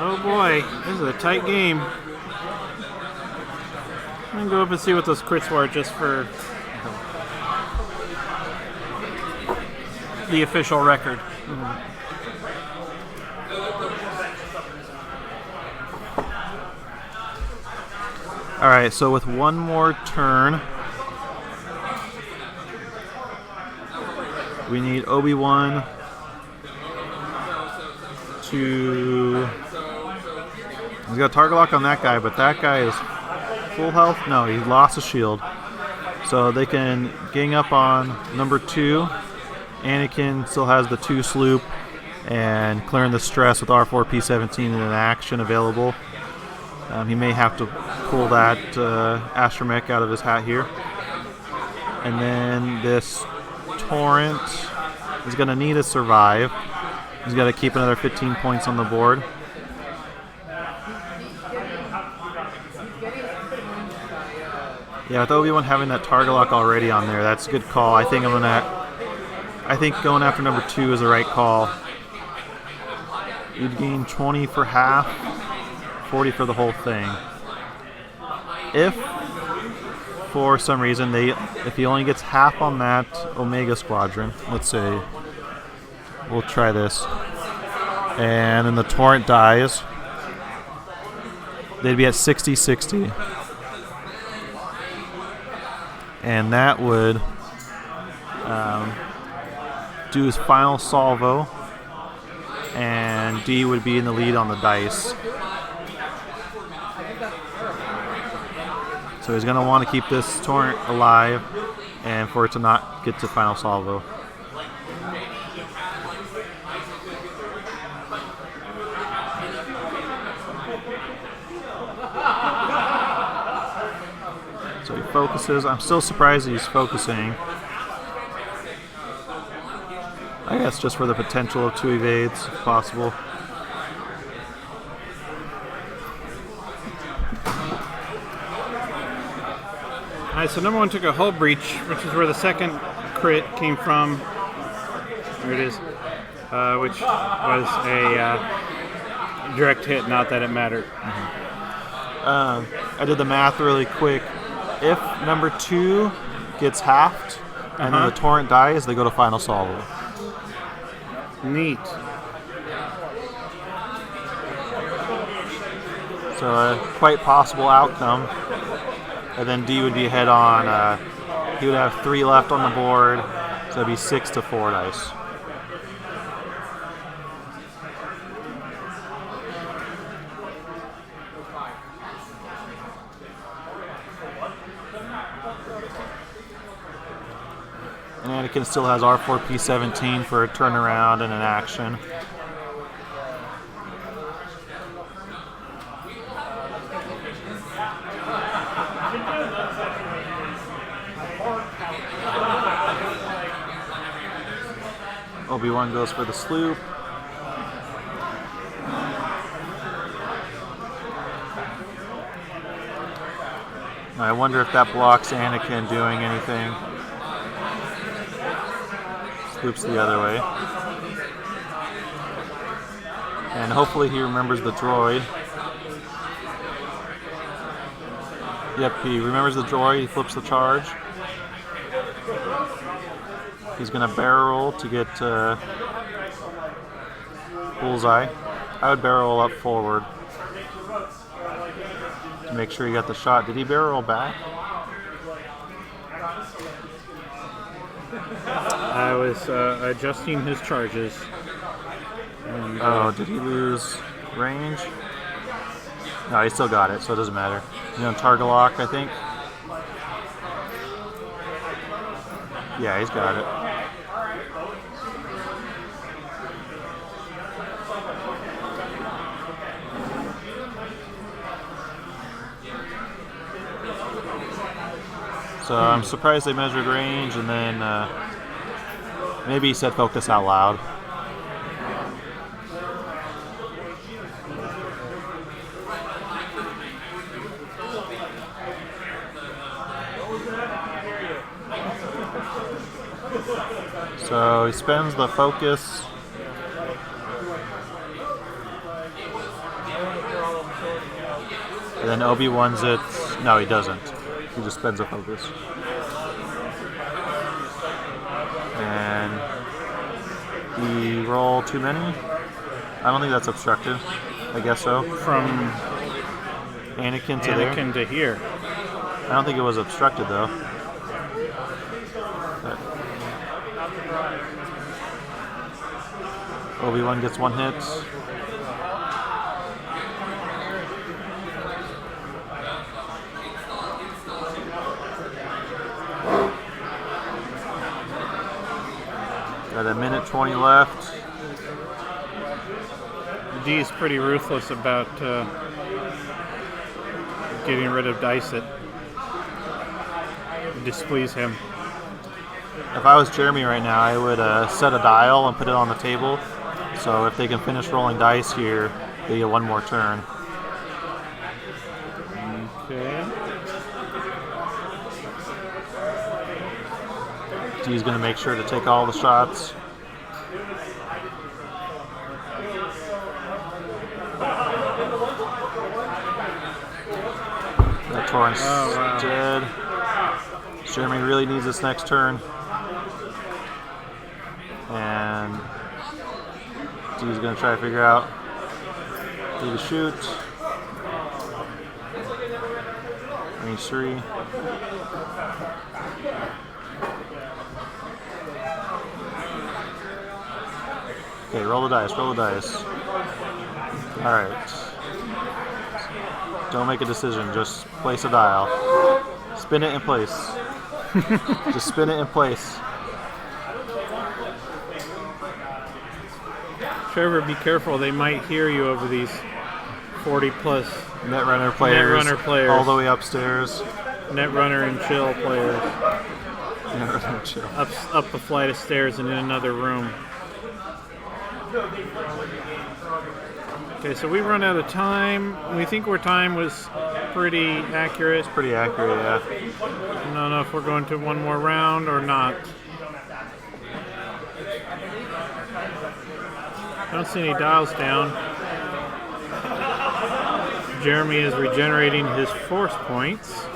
Oh boy, this is a tight game. I'm gonna go up and see what those crits were just for the official record. Alright, so with 1 more turn, we need Obi-Wan to... He's got a target lock on that guy, but that guy is full health. No, he lost a shield. So they can gang up on number 2. Anakin still has the 2 sloop and clearing the stress with R4P17 in an action available. He may have to pull that astromech out of his hat here. And then this torrent is going to need to survive. He's got to keep another 15 points on the board. Yeah, with Obi-Wan having that target lock already on there, that's a good call. I think going after number 2 is the right call. You'd gain 20 for half, 40 for the whole thing. If for some reason if he only gets half on that Omega Squadron, let's say, we'll try this, and then the torrent dies, they'd be at 60-60. And that would do his final salvo, and D would be in the lead on the dice. So he's going to want to keep this torrent alive and for it to not get to final salvo. So he focuses. I'm still surprised he's focusing. I guess just for the potential of 2 evades, if possible. Alright, so number 1 took a hull breach, which is where the second crit came from. There it is. Which was a direct hit, not that it mattered. I did the math really quick. If number 2 gets halved and then the torrent dies, they go to final salvo. Neat. So a quite possible outcome. And then D would be ahead on, he would have 3 left on the board, so it'd be 6 to 4 dice. And Anakin still has R4P17 for a turnaround and an action. Obi-Wan goes for the sloop. I wonder if that blocks Anakin doing anything. Sloop's the other way. And hopefully he remembers the droid. Yep, he remembers the droid, he flips the charge. He's going to barrel roll to get bullseye. I would barrel roll up forward to make sure he got the shot. Did he barrel roll back? I was adjusting his charges. And, Did he lose range? No, he still got it, so it doesn't matter. He's on target lock, I think. Yeah, he's got it. So I'm surprised they measured range, and then maybe he said focus out loud. So he spends the focus. And then Obi-Wan's it. No, he doesn't. He just spends a focus. And he rolled too many? I don't think that's obstructed. I guess so. from Anakin to there? Anakin to here. I don't think it was obstructed though. But Obi-Wan gets 1 hit. Got a minute 20 left. D's pretty ruthless about getting rid of dice that displease him. If I was Jeremy right now, I would set a dial and put it on the table. So if they can finish rolling dice here, they get 1 more turn. Okay. D's going to make sure to take all the shots. That torrent's dead. Jeremy really needs this next turn. And D's going to try to figure out who to shoot. Range 3. Okay, roll the dice, roll the dice. Alright. Don't make a decision, just place a dial. Spin it in place. Just spin it in place. Trevor, be careful. They might hear you over these 40-plus Netrunner players, Netrunner players. all the way upstairs. Netrunner and chill players. Netrunner chill. Up a flight of stairs and in another room. Okay, so we run out of time. We think our time was pretty accurate. Pretty accurate, yeah. I don't know if we're going to one more round or not. I don't see any dials down. Jeremy is regenerating his force points.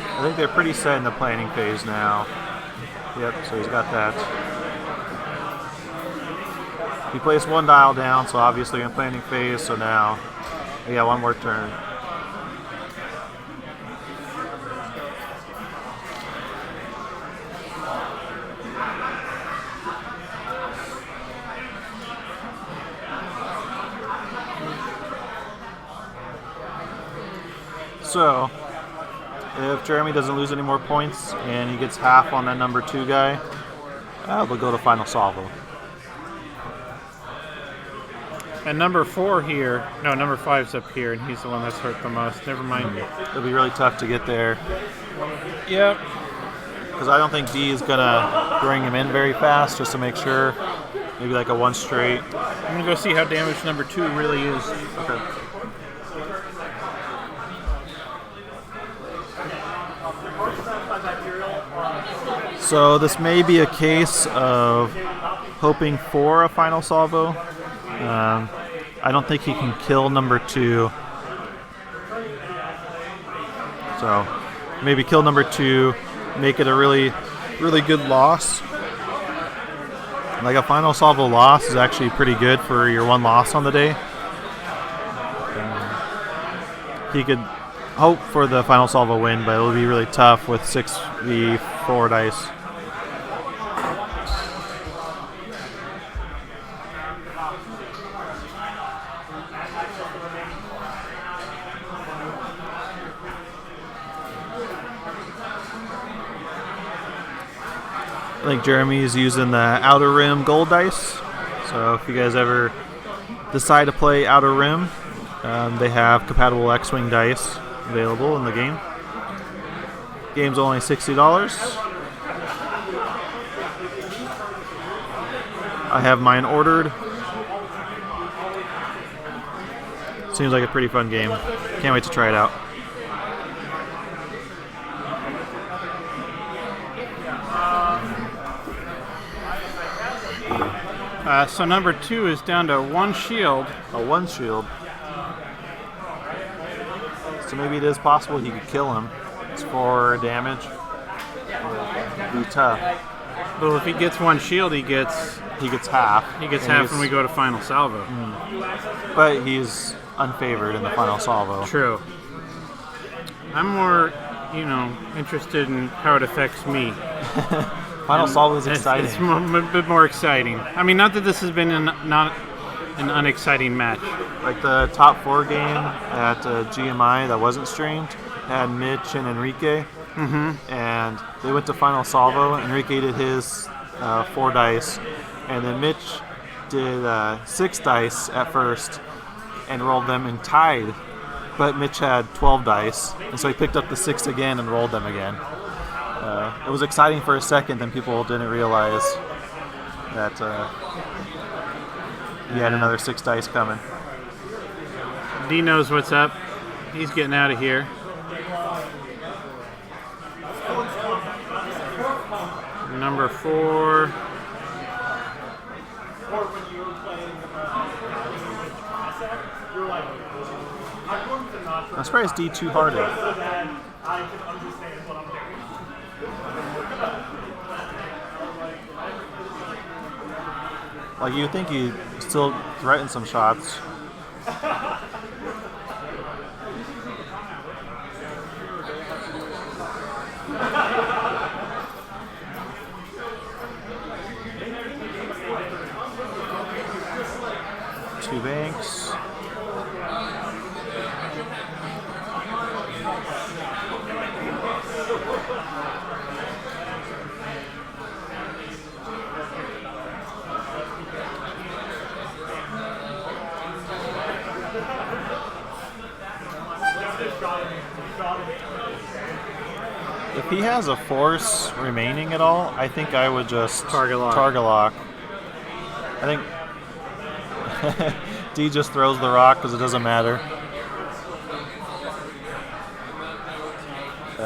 I think they're pretty set in the planning phase now. Yep, so he's got that. He placed one dial down, so obviously in planning phase, so now we got one more turn. So, if Jeremy doesn't lose any more points and he gets half on that number 2 guy, we'll go to final salvo. And number 4 here, no, number 5's up here, and he's the one that's hurt the most. Never mind. It'll be really tough to get there. Yep. Because I don't think D is going to bring him in very fast, just to make sure. Maybe like a 1 straight. I'm going to go see how damaged number 2 really is. Okay. So this may be a case of hoping for a final salvo. I don't think he can kill number 2. So maybe kill number 2, make it a really, really good loss. Like a final salvo loss is actually pretty good for your 1 loss on the day. He could hope for the final salvo win, but it'll be really tough with 6v4 dice. I think Jeremy is using the Outer Rim gold dice. So if you guys ever decide to play Outer Rim, they have compatible X-Wing dice available in the game. Game's only $60. I have mine ordered. Seems like a pretty fun game. Can't wait to try it out. So number 2 is down to 1 shield. A 1 shield. So maybe it is possible he could kill him. It's 4 damage. Be tough. Well, if he gets 1 shield, he gets half. He gets half when we go to final salvo. But he's unfavored in the final salvo. True. I'm more, interested in how it affects me. Final salvo is exciting. It's a bit more exciting. I mean, not that this has been not an unexciting match. Like the top 4 game at GMI that wasn't streamed had Mitch and Enrique, and they went to final salvo. Enrique did his 4 dice, and then Mitch did 6 dice at first and rolled them and tied. But Mitch had 12 dice, and so he picked up the 6 again and rolled them again. It was exciting for a second, then people didn't realize that he had another 6 dice coming. D knows what's up. He's getting out of here. Number 4. I'm surprised D too harded. Like, you'd think he'd still threaten some shots. Two banks. If he has a force remaining at all, I think I would just Target lock. Target lock. I think D just throws the rock because it doesn't matter.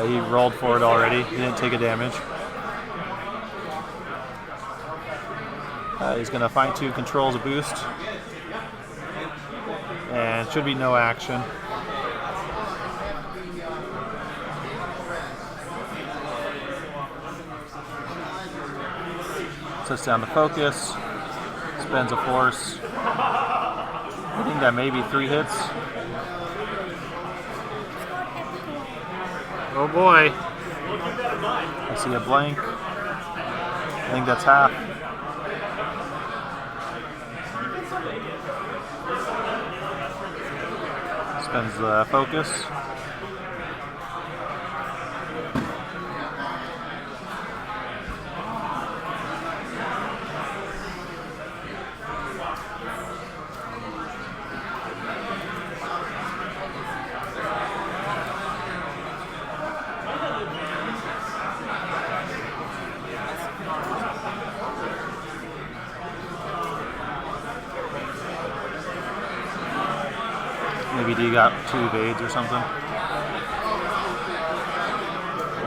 He rolled for it already. He didn't take a damage. He's going to find two controls a boost. And should be no action. Sets down the focus. Spends a force. I think that may be 3 hits. Oh boy. I see a blank. I think that's half. Spends the focus. Maybe D got 2 evades or something.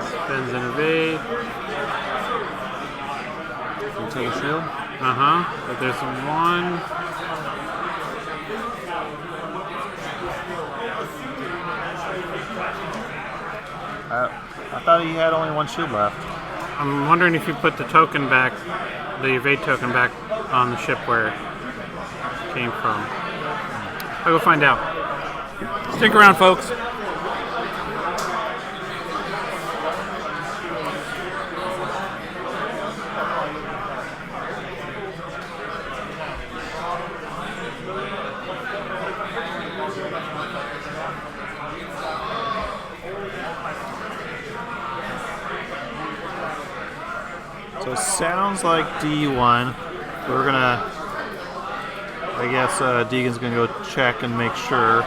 Spins and evade. You take a shield. But there's one. I thought he had only 1 shield left. I'm wondering if you put the token back, the evade token back on the ship where it came from. I'll go find out. Stick around, folks. So it sounds like D1. We're gonna, I guess Deegan's gonna go check and make sure.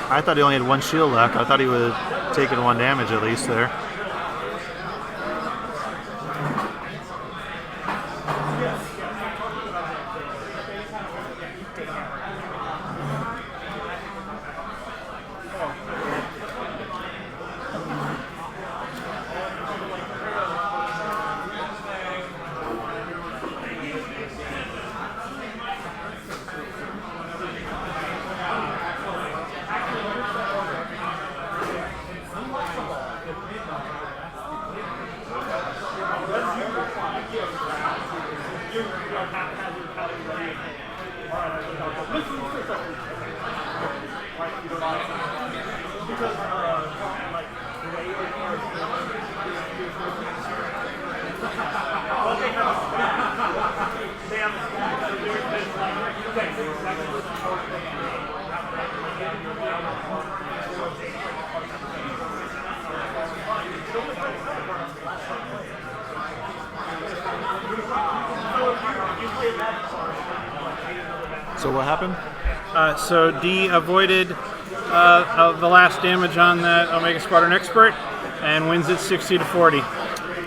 I thought he only had 1 shield left. I thought he would have taken 1 damage at least there. So what happened? So D avoided the last damage on that Omega Squadron Expert and wins it 60-40.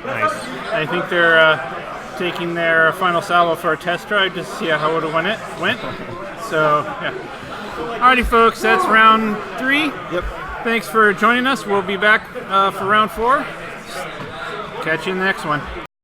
Nice. I think they're taking their final salvo for a test drive just to see how it went. So, yeah. Alrighty, folks, that's round 3. Yep. Thanks for joining us. We'll be back for round 4. Catch you in the next one.